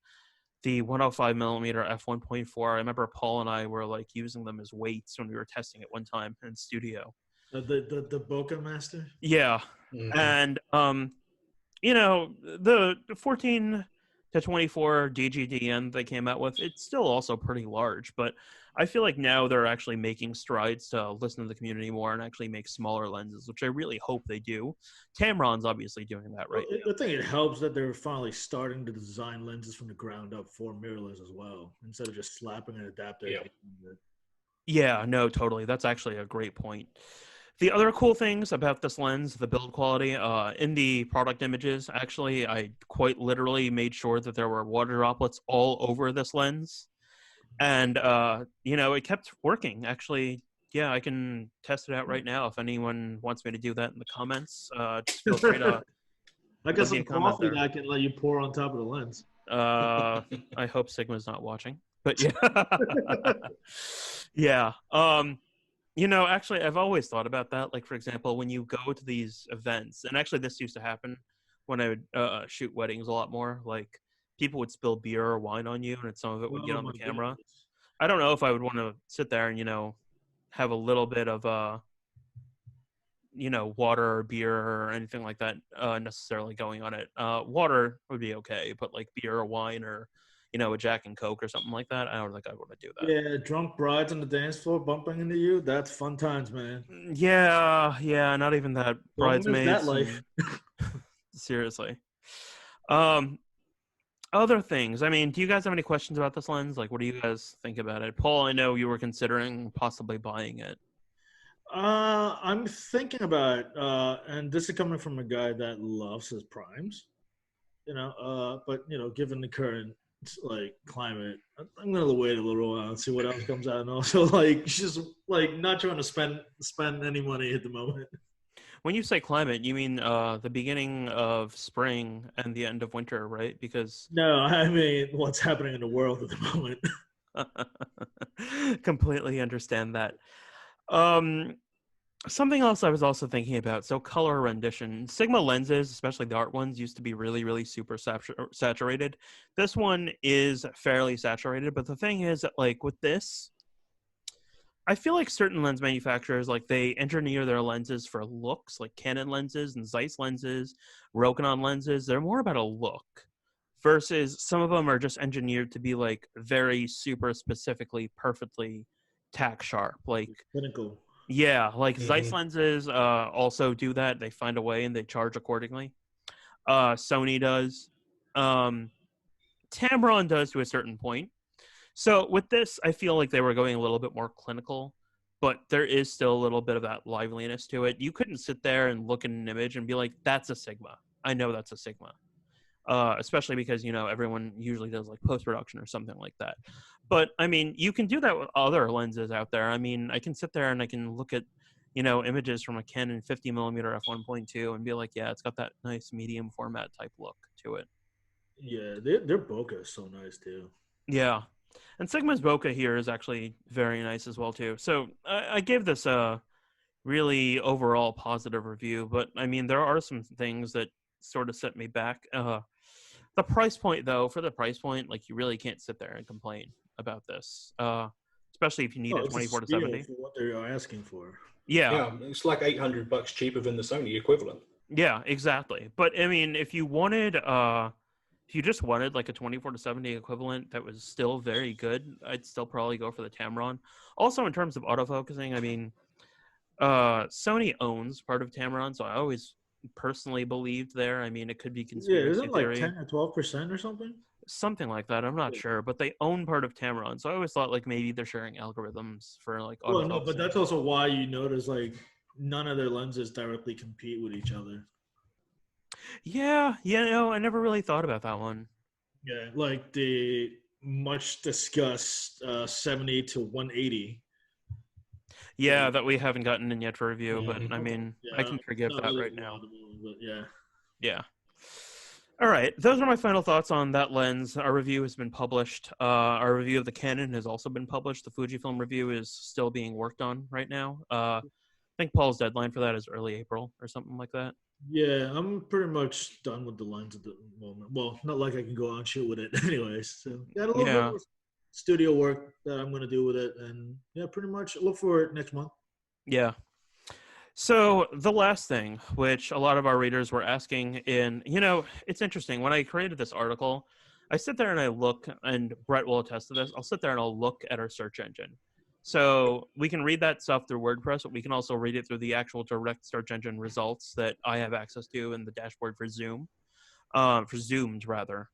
the 105 millimeter f1.4. I remember Paul and I were like using them as weights when we were testing it one time in studio. The Bokeh Master. Yeah, and the 14 to 24 DGDN they came out with, it's still also pretty large, but I feel like now they're actually making strides to listen to the community more and actually make smaller lenses, which I really hope they do. Tamron's obviously doing that right now. I think it helps that they're finally starting to design lenses from the ground up for mirrorless as well, instead of just slapping an adapter. Yeah, no, totally. That's actually a great point. The other cool things about this lens, the build quality, in the product images, actually, I quite literally made sure that there were water droplets all over this lens. And, it kept working. Actually, yeah, I can test it out right now. If anyone wants me to do that in the comments, just feel free to. I got some coffee that I can let you pour on top of the lens. I hope Sigma's not watching. But yeah. Yeah. Actually, I've always thought about that. Like, for example, when you go to these events, and actually this used to happen when I would shoot weddings a lot more, like people would spill beer or wine on you, and some of it would get on the camera. Goodness. I don't know if I would want to sit there and, have a little bit of, water or beer or anything like that necessarily going on it. Water would be okay, but like beer or wine or, a Jack and Coke or something like that, I don't think I want to do that. Yeah, drunk brides on the dance floor bumping into you, that's fun times, man. Yeah, not even that. Bridesmaids. That life. Seriously. Other things. I mean, do you guys have any questions about this lens? Like, what do you guys think about it? Paul, I know you were considering possibly buying it. I'm thinking about it, and this is coming from a guy that loves his primes, but given the current climate, I'm gonna wait a little while and see what else comes out, and also just not trying to spend any money at the moment. When you say climate, you mean the beginning of spring and the end of winter, right? Because no, I mean what's happening in the world at the moment. Completely understand that. Something else I was also thinking about, so color rendition. Sigma lenses, especially the art ones, used to be really, really super saturated. This one is fairly saturated, but the thing is that, like, with this, I feel like certain lens manufacturers, like, they engineer their lenses for looks, like Canon lenses and Zeiss lenses, Rokinon lenses. They're more about a look, versus some of them are just engineered to be, like, very super specifically, perfectly tack sharp. Like, Clinical. yeah, like Zeiss lenses also do that. They find a way and they charge accordingly. Sony does. Tamron does to a certain point. So with this, I feel like they were going a little bit more clinical, but there is still a little bit of that liveliness to it. You couldn't sit there and look at an image and be like, that's a Sigma. I know that's a Sigma. Especially because, everyone usually does like post-production or something like that. But, I mean, you can do that with other lenses out there. I mean, I can sit there and I can look at, images from a Canon 50 millimeter f1.2 and be like, yeah, it's got that nice medium format type look to it. Yeah, their bokeh is so nice too. Yeah. And Sigma's bokeh here is actually very nice as well too. So I gave this a really overall positive review, but I mean, there are some things that sort of set me back. The price point, though, for the price point, like, you really can't sit there and complain about this, especially if you need a 24 to 70. For what they're asking for. Yeah, it's like $800 cheaper than the Sony equivalent. Yeah, exactly. But I mean, if you just wanted like a 24 to 70 equivalent that was still very good, I'd still probably go for the Tamron. Also, in terms of autofocusing, I mean, Sony owns part of Tamron, so I always personally believed there. I mean, it could be conspiracy theory. Isn't it like 10 or 12% or something? Something like that. I'm not sure, but they own part of Tamron, so I always thought like maybe they're sharing algorithms for like autofocusing. Well, no, but that's also why you notice like none of their lenses directly compete with each other. Yeah, no, I never really thought about that one. Yeah, like the much discussed 70 to 180. Yeah, that we haven't gotten in yet for review, but I mean, I can forgive that really right now. But yeah. Yeah. All right, those are my final thoughts on that lens. Our review has been published. Our review of the Canon has also been published. The Fujifilm review is still being worked on right now. I think Paul's deadline for that is early April or something like that. Yeah, I'm pretty much done with the lens at the moment. Well, not like I can go out and shoot with it anyways. So got a little bit more studio work that I'm going to do with it. And yeah, pretty much look for it next month. Yeah. So the last thing, which a lot of our readers were asking it's interesting. When I created this article, I sit there and I look, and Brett will attest to this, I'll sit there and I'll look at our search engine. So we can read that stuff through WordPress, but we can also read it through the actual direct search engine results that I have access to in the dashboard for Zoom, for Zoomed rather.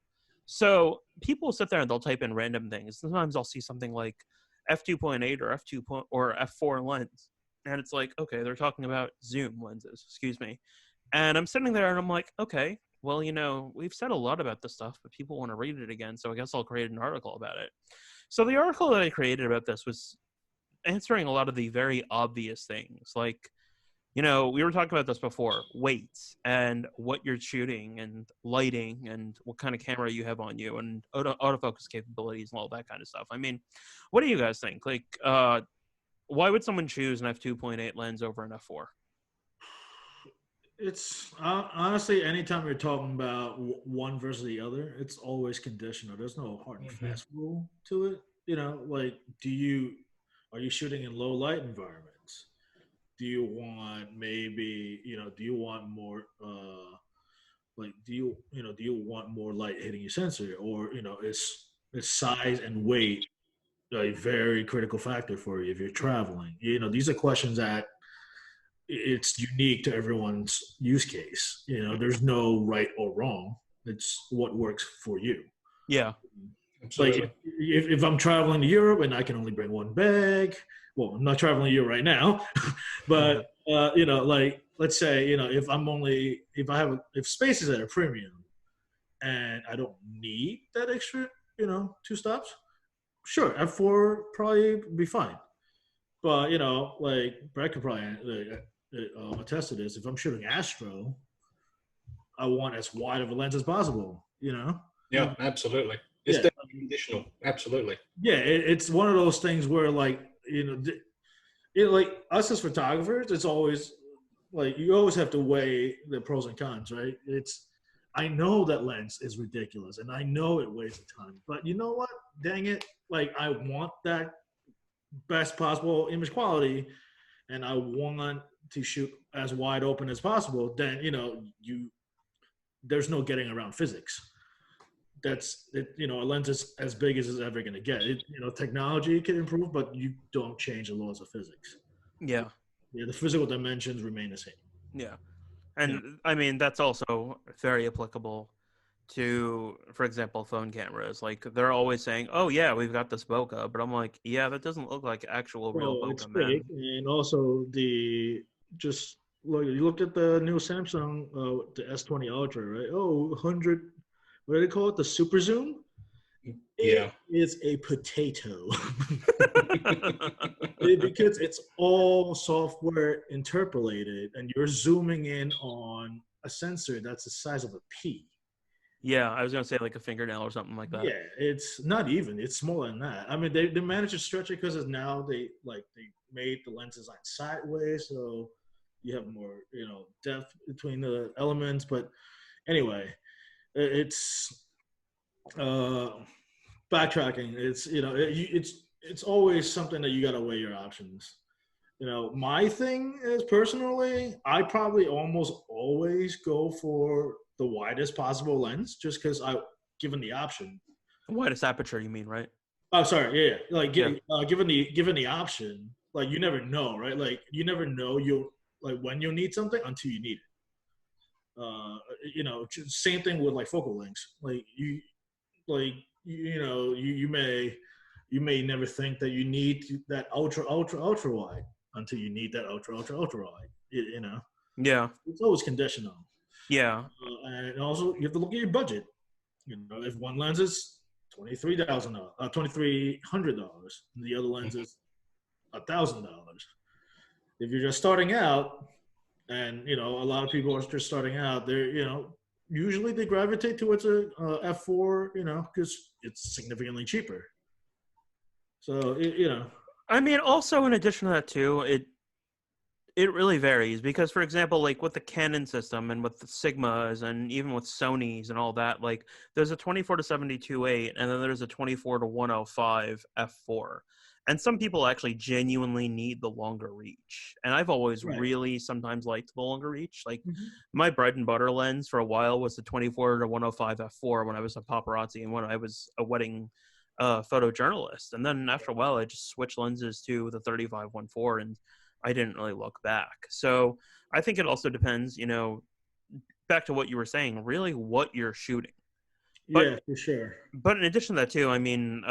So people sit there and they'll type in random things. Sometimes I'll see something like f2.8 or f2 or f4 lens. And it's like, okay, they're talking about zoom lenses, excuse me. And I'm sitting there and I'm like, okay, well, we've said a lot about this stuff, but people want to read it again. So I guess I'll create an article about it. So the article that I created about this was answering a lot of the very obvious things. Like, we were talking about this before, weights and what you're shooting and lighting and what kind of camera you have on you and autofocus capabilities and all that kind of stuff. I mean, what do you guys think? Like, why would someone choose an f2.8 lens over an f4? It's honestly, anytime you're talking about one versus the other, it's always conditional. There's no hard and fast rule to it. Like, are you shooting in low light environments? Do you want do you want more, do you want more light hitting your sensor, or, is size and weight a very critical factor for you if you're traveling? These are questions that it's unique to everyone's use case. There's no right or wrong. It's what works for you. Yeah. Absolutely. Like if I'm traveling to Europe and I can only bring one bag, well, I'm not traveling to Europe right now, but like, let's say, if space is at a premium and I don't need that extra, 2 stops, sure, F4 probably be fine. But, like Brett could probably attest to this. If I'm shooting astro, I want as wide of a lens as possible, Yeah, absolutely. It's definitely conditional. Absolutely. Yeah, it's one of those things where, like, like us as photographers, it's always like you always have to weigh the pros and cons, right? I know that lens is ridiculous and I know it weighs a ton, but you know what? Dang it. Like, I want that best possible image quality and I want to shoot as wide open as possible. Then, there's no getting around physics. That's it. A lens is as big as it's ever going to get. Technology can improve, but you don't change the laws of physics. Yeah. The physical dimensions remain the same. Yeah. And I mean, that's also very applicable to, for example, phone cameras. Like, they're always saying, oh yeah, we've got this bokeh, but I'm like, yeah, that doesn't look like actual real bokeh, man. And also you look at the new Samsung, the S20 Ultra, right? Oh, 100, what do they call it? The super zoom? Yeah. It is a potato. Because it's all software interpolated and you're zooming in on a sensor that's the size of a pea. Yeah, I was going to say like a fingernail or something like that. Yeah, it's not even. It's smaller than that. I mean, they managed to stretch it because now they made the lens design sideways, so you have more, depth between the elements. But anyway, it's backtracking. It's always something that you got to weigh your options. My thing is, personally, I probably almost always go for the widest possible lens, just because given the option. Widest aperture, you mean, right? Oh, sorry, yeah. Like, given the option, like, you never know, right? Like, you never know when you'll need something until you need it. Same thing with like focal lengths. Like, you may never think that you need that ultra wide until you need that ultra wide. Yeah, it's always conditional. Yeah, and also you have to look at your budget. If one lens is $2,300, the other lens is $1,000. If you're just starting out, and a lot of people are just starting out, they're usually they gravitate towards a f4, because it's significantly cheaper. So I mean, also in addition to that too, it really varies because, for example, like with the Canon system and with the Sigmas and even with Sony's and all that, like there's a 24 to 72.8 and then there's a 24 to 105 f4. And some people actually genuinely need the longer reach. And I've always Right. really sometimes liked the longer reach. Like Mhm. my bread and butter lens for a while was the 24 to 105 f4 when I was a paparazzi and when I was a wedding photojournalist. And then after a while, I just switched lenses to the 35-1.4 and I didn't really look back. So I think it also depends, back to what you were saying, really what you're shooting. Yeah, for sure. But in addition to that too, I mean,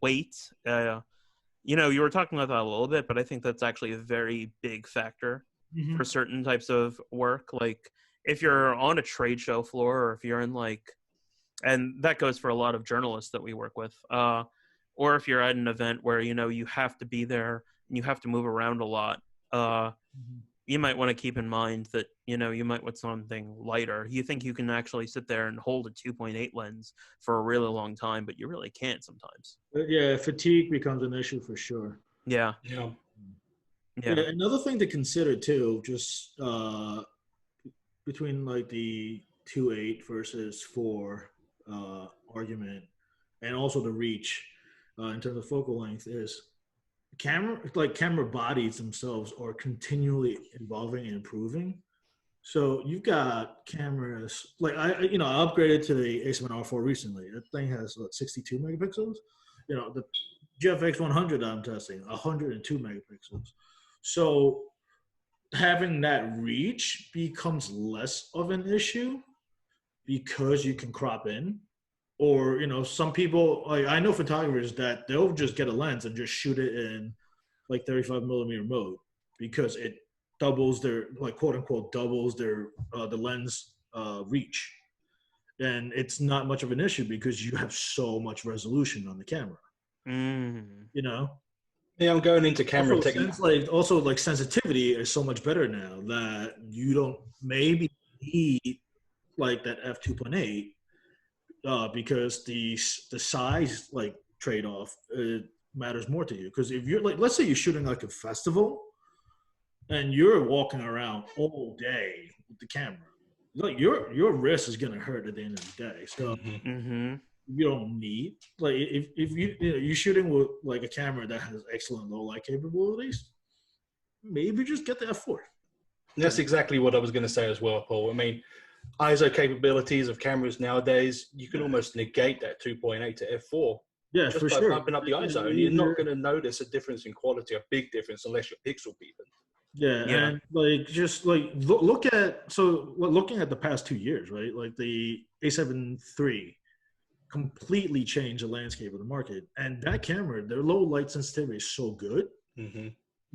weight, you were talking about that a little bit, but I think that's actually a very big factor Mhm. for certain types of work. Like if you're on a trade show floor or if you're in and that goes for a lot of journalists that we work with, or if you're at an event where, you have to be there and you have to move around a lot, you might want to keep in mind that, you might want something lighter. You think you can actually sit there and hold a 2.8 lens for a really long time, but you really can't sometimes. Yeah, fatigue becomes an issue for sure. Yeah. Yeah. Yeah. Another thing to consider too, just between like the 2.8 versus 4 argument, and also the reach in terms of focal length is camera bodies themselves are continually evolving and improving. So you've got cameras like I upgraded to the A7R4 recently. That thing has 62 megapixels. The GFX 100 I'm testing 102 megapixels. So having that reach becomes less of an issue because you can crop in. Or some people, like I know photographers that they'll just get a lens and just shoot it in like 35 millimeter mode because it doubles their, like, quote unquote doubles their the lens reach, and it's not much of an issue because you have so much resolution on the camera. Mm. Yeah, I'm going into camera technology. Also, sensitivity is so much better now that you don't maybe need like that f2.8 because the size trade off matters more to you. Because if you're let's say you're shooting like a festival and you're walking around all day with the camera, your wrist is gonna hurt at the end of the day. So Mm-hmm. you don't need if you're shooting with like a camera that has excellent low light capabilities, maybe just get the f4. That's exactly what I was going to say as well, Paul. I mean, ISO capabilities of cameras nowadays, you can almost negate that 2.8 to f4 just by sure. bumping up the ISO. And you're not going to notice a difference in quality, a big difference, unless you're pixel peeping. And looking at the past 2 years, right? Like the A7 III completely changed the landscape of the market, and that camera, their low light sensitivity is so good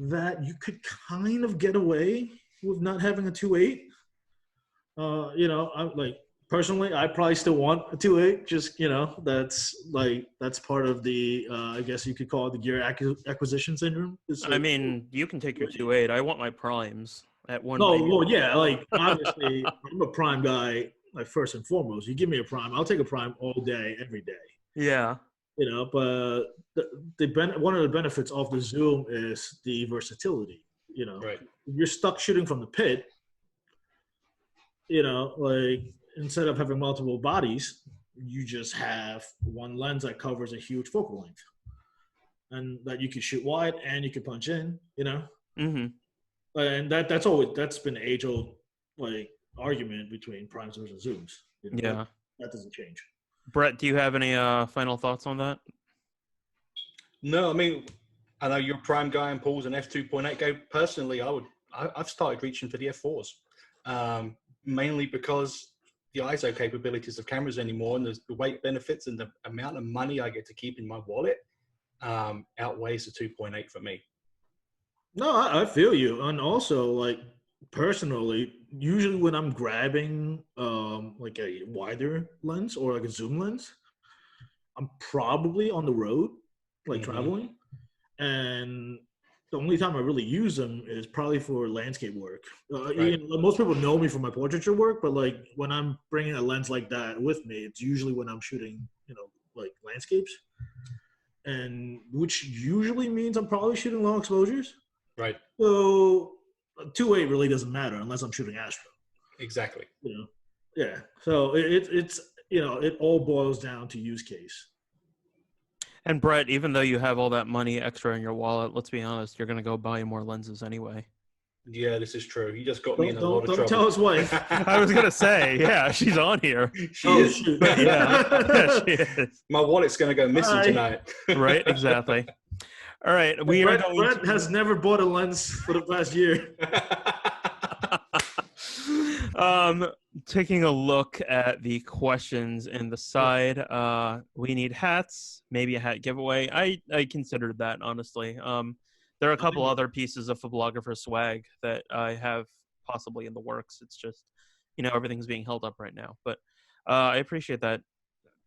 that you could kind of get away with not having a 2.8. I'm personally, I probably still want a 2.8. Just that's part of the I guess you could call it the gear acquisition syndrome. I mean, you can take your 2.8. I want my primes at 1. No, well, yeah, obviously, I'm a prime guy. First and foremost, you give me a prime, I'll take a prime all day, every day. Yeah. But one of the benefits of the zoom is the versatility. Right. If you're stuck shooting from the pit, instead of having multiple bodies, you just have one lens that covers a huge focal length, and that you can shoot wide and you can punch in. Mm-hmm. And that's been an age-old argument between primes versus zooms. Yeah, that doesn't change. Brett, do you have any final thoughts on that? No, I mean, I know you're a prime guy and Paul's an f2.8 guy. Personally, I've started reaching for the f4s, mainly because the ISO capabilities of cameras anymore and the weight benefits and the amount of money I get to keep in my wallet outweighs the 2.8 for me. No, I feel you. And also, personally, usually when I'm grabbing a wider lens or like a zoom lens, I'm probably on the road, traveling. And the only time I really use them is probably for landscape work. Right. Most people know me for my portraiture work, but like when I'm bringing a lens like that with me, it's usually when I'm shooting, like landscapes, and which usually means I'm probably shooting long exposures. Right. So 2.8 really doesn't matter unless I'm shooting astro. Exactly. Yeah. So it's it all boils down to use case. And Brett, even though you have all that money extra in your wallet, let's be honest, you're going to go buy more lenses anyway. Yeah, this is true. You just got me in a lot of Don't trouble. tell his wife. I was going to say, yeah, she's on here. She is. Shoot. Yeah, she is. My wallet's going to go missing Hi. tonight. Right, exactly. All right, we are going Brett has never bought a lens for the past year. Taking a look at the questions in the side, we need hats, maybe a hat giveaway. I considered that, honestly. There are a couple other pieces of photographer swag that I have possibly in the works. It's just, everything's being held up right now. But I appreciate that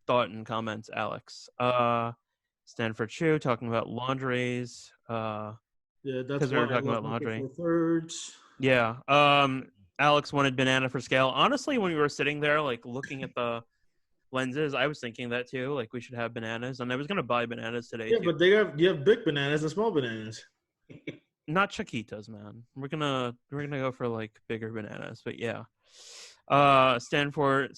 thought and comments, Alex. Stanford Chu talking about laundries. Yeah, that's because we were talking about laundry. Thirds. Yeah. Alex wanted banana for scale. Honestly, when we were sitting there, like looking at the lenses, I was thinking that too. Like we should have bananas, and I was gonna buy bananas today. Yeah, too. but you have big bananas and small bananas. Not Chiquitas, man. We're gonna go for like bigger bananas, but yeah. Stanford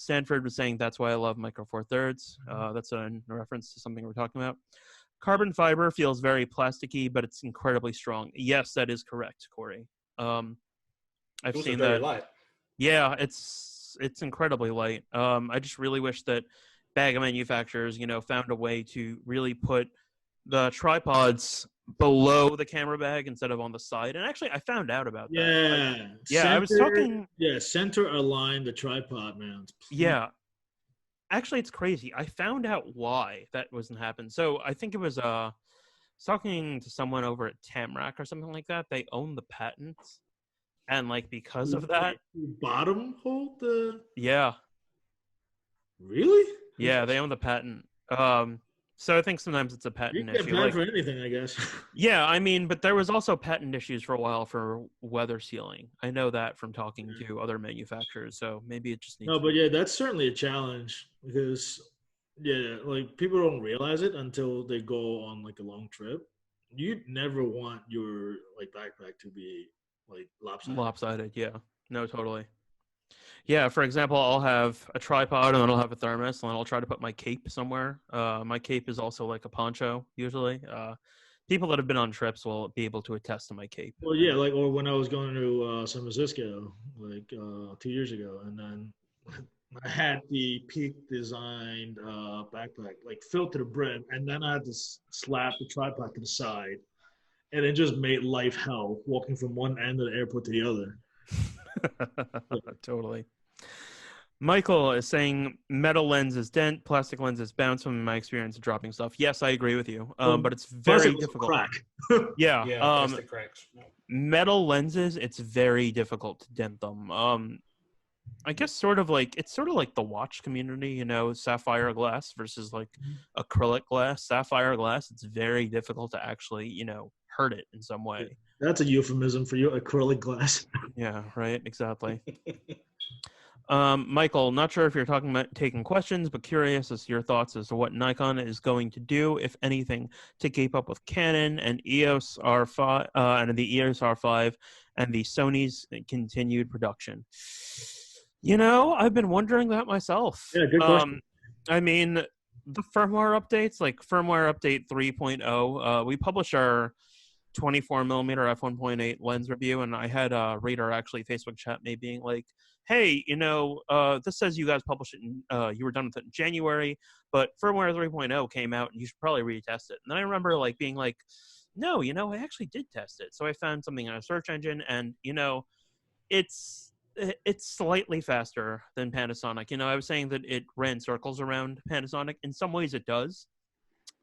was saying that's why I love Micro Four Thirds. That's a reference to something we're talking about. Carbon fiber feels very plasticky, but it's incredibly strong. Yes, that is correct, Corey. I've seen that. Light. Yeah, it's incredibly light. I just really wish that bag manufacturers, found a way to really put the tripods below the camera bag instead of on the side. And actually, I found out about that. I was talking. Yeah, center align the tripod mounts. Yeah. Actually, it's crazy. I found out why that wasn't happening. So I think it was talking to someone over at Tamrac or something like that. They own the patents. And like because of that, bottom hold the. Yeah. Really? Yeah, they own the patent. So I think sometimes it's a patent issue. You can't for anything, I guess. Yeah, I mean, but there was also patent issues for a while for weather sealing. I know that from talking to other manufacturers. So maybe it just needs. No, but yeah, that's certainly a challenge because like people don't realize it until they go on like a long trip. You'd never want your like backpack to be like lopsided. Yeah. No, totally. Yeah, for example, I'll have a tripod and then I'll have a thermos and then I'll try to put my cape somewhere. My cape is also like a poncho usually. People that have been on trips will be able to attest to my cape. Well, yeah, like or when I was going to San Francisco like 2 years ago, and then I had the Peak designed backpack like filled to the brim, and then I had to slap the tripod to the side, and it just made life hell walking from one end of the airport to the other. Totally. Michael is saying metal lenses dent, plastic lenses bounce from my experience of dropping stuff. Yes, I agree with you. But it's very difficult. Crack. Yeah. Plastic cracks. Metal lenses, it's very difficult to dent them. I guess it's sort of like the watch community, sapphire glass versus like acrylic glass. Sapphire glass, it's very difficult to actually, hurt it in some way. That's a euphemism for your acrylic glass. Yeah, right. Exactly. Michael, not sure if you're talking about taking questions, but curious as to your thoughts as to what Nikon is going to do, if anything, to keep up with Canon and EOS R5 and the EOS R5 and the Sony's continued production. I've been wondering that myself. Yeah, good question. I mean, the firmware updates, like firmware update 3.0, we publish our 24mm f1.8 lens review, and I had a reader actually Facebook chat me being like, hey, this says you guys published it you were done with it in January, but firmware 3.0 came out and you should probably retest it. And then I remember like being like, no, I actually did test it. So I found something in a search engine, and it's slightly faster than Panasonic. I was saying that it ran circles around Panasonic. In some ways it does,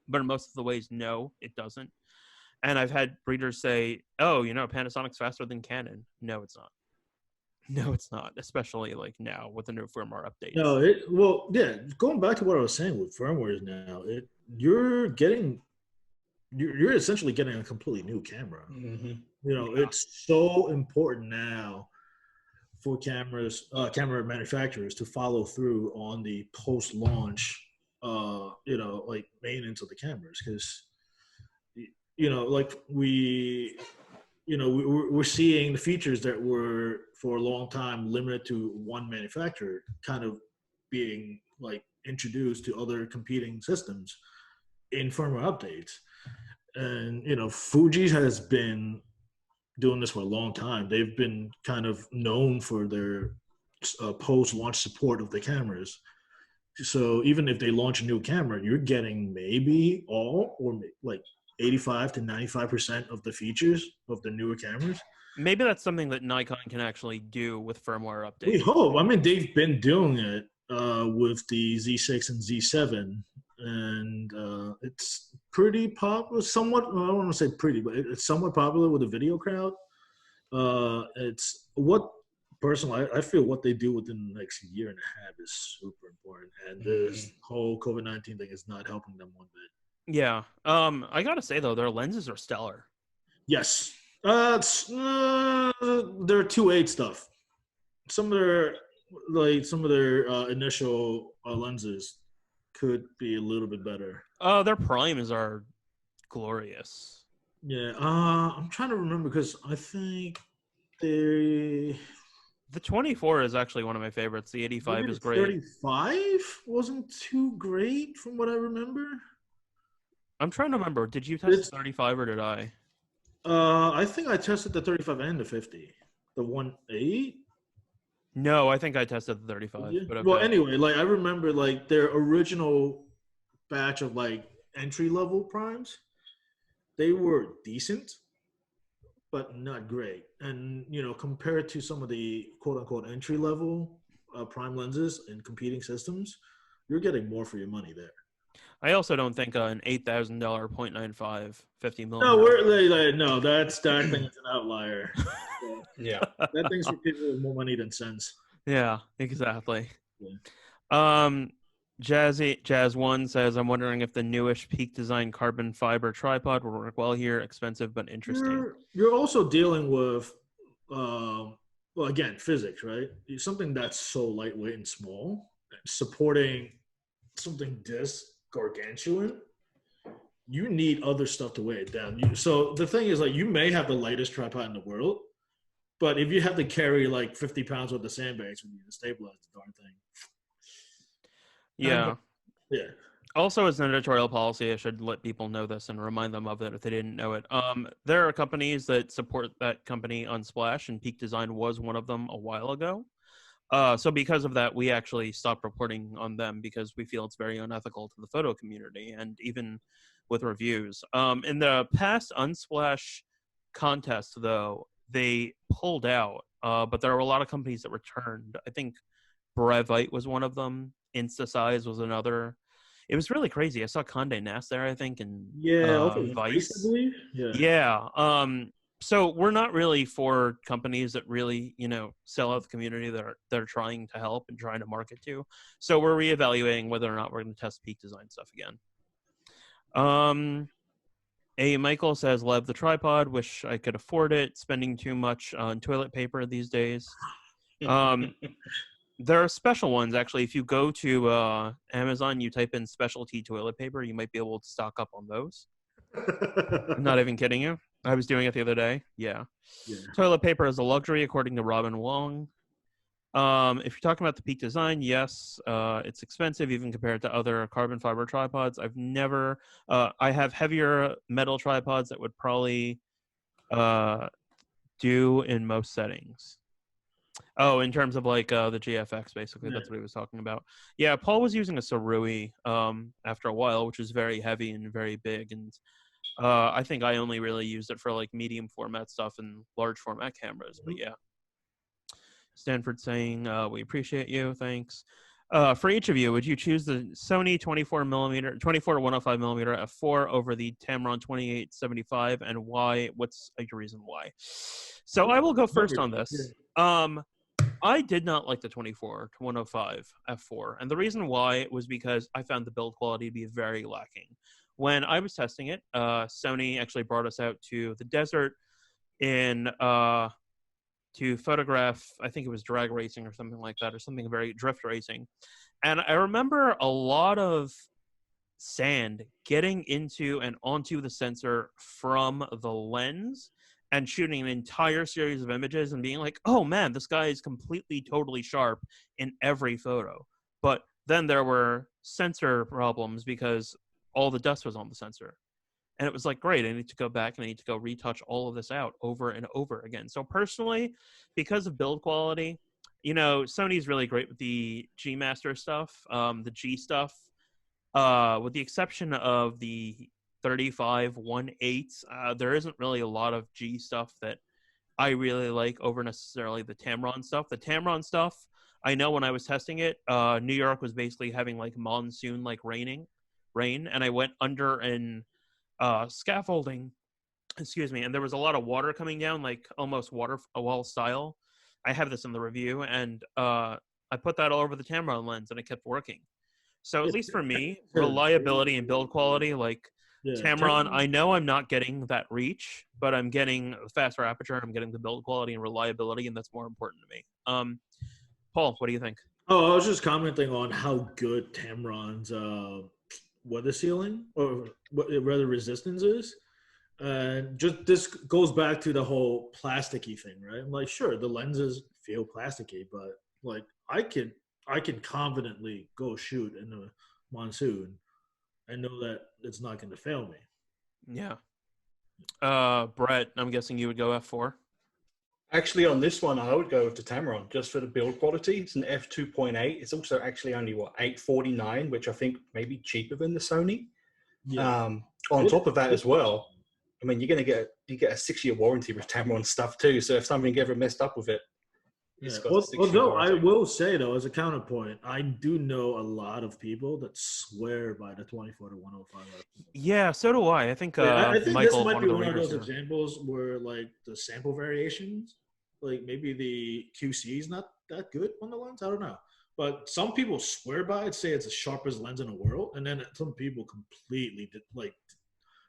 but in most of the ways, no, it doesn't. And I've had readers say, oh, Panasonic's faster than Canon. No, it's not. No, it's not, especially like now with the new firmware updates. No, going back to what I was saying with firmwares now, you're getting you're essentially getting a completely new camera. Mm-hmm. You know, it's so important now for camera manufacturers to follow through on the post-launch, you know, like maintenance of the cameras, because you know, like we're seeing the features that were for a long time limited to one manufacturer kind of being like introduced to other competing systems in firmware updates. And you know, Fuji has been doing this for a long time. They've been kind of known for their post-launch support of the cameras. So even if they launch a new camera, you're getting maybe all or like 85 to 95% of the features of the newer cameras. Maybe that's something that Nikon can actually do with firmware updates. We hope. I mean, they've been doing it with the Z6 and Z7, and it's pretty popular. Somewhat, I don't want to say pretty, but it's somewhat popular with the video crowd. It's what personally, I feel what they do within the next year and a half is super important, and this whole COVID-19 thing is not helping them one bit. Yeah. I gotta say though, their lenses are stellar. Yes. They're 2.8 stuff. Some of their initial lenses could be a little bit better. Their primes are glorious. Yeah. I'm trying to remember because I think the 24 is actually one of my favorites. The 85 is great. 35 wasn't too great from what I remember. I'm trying to remember. Did you test 35 or did I? I think I tested the 35 and the 50. The 1.8? No, I think I tested the 35. Yeah. But okay. Well, anyway, like I remember like their original batch of like entry-level primes, they were decent, but not great. And, you know, compared to some of the quote-unquote entry-level prime lenses in competing systems, you're getting more for your money there. I also don't think an $8,000 0.95 50 millimeter. No, that thing is an outlier. So, Yeah, that thing's for people with more money than sense. Yeah, exactly. Yeah. Jazz1 says, I'm wondering if the newish Peak Design carbon fiber tripod will work well here. Expensive but interesting. You're also dealing with, well, again, physics, right? Something that's so lightweight and small, supporting something this gargantuan, you need other stuff to weigh it down. So the thing is, like, you may have the lightest tripod in the world, but if you have to carry like 50 pounds worth of sandbags, you need to stabilize the darn thing. Yeah. Yeah. Also, as an editorial policy, I should let people know this and remind them of it if they didn't know it. There are companies that support that company Unsplash, and Peak Design was one of them a while ago. So because of that, we actually stopped reporting on them because we feel it's very unethical to the photo community and even with reviews. In the past Unsplash contest, though, they pulled out, but there were a lot of companies that returned. I think Brevite was one of them. InstaSize was another. It was really crazy. I saw Condé Nast there, I think, and Vice. I believe. Yeah. So we're not really for companies that really, sell out the community that are trying to help and trying to market to. So we're reevaluating whether or not we're going to test Peak Design stuff again. Michael says, love the tripod. Wish I could afford it. Spending too much on toilet paper these days. There are special ones, actually. If you go to Amazon, you type in specialty toilet paper, you might be able to stock up on those. I'm not even kidding you. I was doing it the other day. Yeah. Toilet paper is a luxury, according to Robin Wong. If you're talking about the Peak Design, yes, it's expensive even compared to other carbon fiber tripods. I have heavier metal tripods that would probably do in most settings. Oh, in terms of like the GFX, basically, that's what he was talking about. Yeah, Paul was using a Sarui after a while, which is very heavy and very big, and I think I only really used it for like medium format stuff and large format cameras. But yeah, Stanford saying we appreciate you, thanks. For each of you, would you choose the Sony 24 to 105 millimeter f4 over the Tamron 28-75, and why? What's your reason why? So I will go first on this. I did not like the 24 to 105 f4, and the reason why was because I found the build quality to be very lacking. when I was testing it, Sony actually brought us out to the desert in to photograph, I think it was drag racing or something like that, or something very drift racing. And I remember a lot of sand getting into and onto the sensor from the lens and shooting an entire series of images and being like, oh man, this guy is completely, totally sharp in every photo. But then there were sensor problems because all the dust was on the sensor. And it was like, great, I need to go back and I need to go retouch all of this out over and over again. So personally, because of build quality, you know, Sony's really great with the G Master stuff, the G stuff, with the exception of the 35-1.8. There isn't really a lot of G stuff that I really like over necessarily the Tamron stuff. The Tamron stuff, I know when I was testing it, New York was basically having like monsoon, like rain, and I went under an scaffolding, excuse me, and there was a lot of water coming down, like almost waterfall style. I have this in the review, and I put that all over the Tamron lens, and it kept working. So at least for me, reliability and build quality, like Tamron, I know I'm not getting that reach, but I'm getting a faster aperture, I'm getting the build quality and reliability, and that's more important to me. Paul, what do you think? Oh, I was just commenting on how good Tamron's weather sealing, or rather resistance is. And just this goes back to the whole plasticky thing, right? I'm like, sure, the lenses feel plasticky, but like I can confidently go shoot in the monsoon and know that it's not going to fail me. Yeah. Brett, I'm guessing you would go f4. Actually, on this one, I would go with the Tamron just for the build quality. It's an f2.8. It's also actually only $849, which I think may be cheaper than the Sony. Yeah. On top of that as well, I mean, you get a 6-year warranty with Tamron stuff too. So if something ever messed up with it, it's got a 6-year warranty. I will say though, as a counterpoint, I do know a lot of people that swear by the 24 to 105. Yeah, so do I. I think I think Michael, this might be one of those here. examples where like the sample variations, like maybe the QC is not that good on the lens. I don't know. But some people swear by it, say it's the sharpest lens in the world, and then some people completely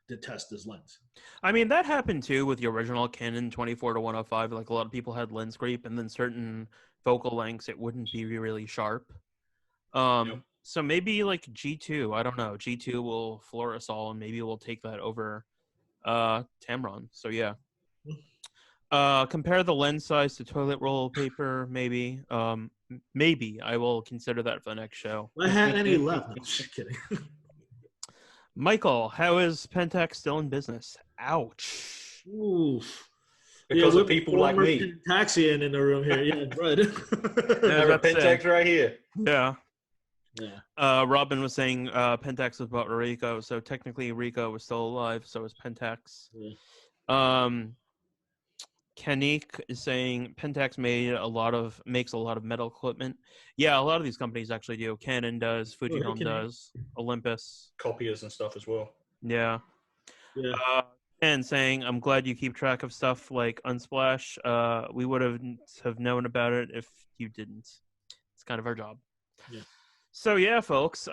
detest this lens. I mean, that happened too with the original Canon 24 to 105. Like a lot of people had lens creep, and then certain focal lengths it wouldn't be really sharp. So maybe like G2, I don't know. G2 will floor us all, and maybe we'll take that over Tamron. So yeah. Compare the lens size to toilet roll paper, maybe. Maybe I will consider that for the next show. I had any left. No, just kidding. Michael, how is Pentax still in business? Ouch. Oof. Because of people like me. Pentaxian in the room here. Yeah, right. There's a Pentax right here. Yeah. Yeah. Robin was saying Pentax was bought Ricoh, so technically Ricoh was still alive, so is Pentax. Yeah. Kanik is saying Pentax makes a lot of metal equipment. Yeah, a lot of these companies actually do. Canon does, Fujifilm does, Olympus. Copiers and stuff as well. Yeah. And saying, I'm glad you keep track of stuff like Unsplash. We would have known about it if you didn't. It's kind of our job. Yeah. So yeah, folks.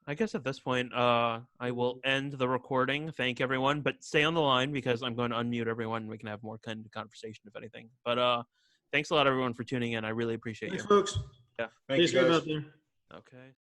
I guess at this point, I will end the recording. Thank everyone, but stay on the line because I'm going to unmute everyone. And we can have more kind of conversation, if anything. But thanks a lot, everyone, for tuning in. I really appreciate you. Thanks, folks. Yeah. Thank you, guys. Okay.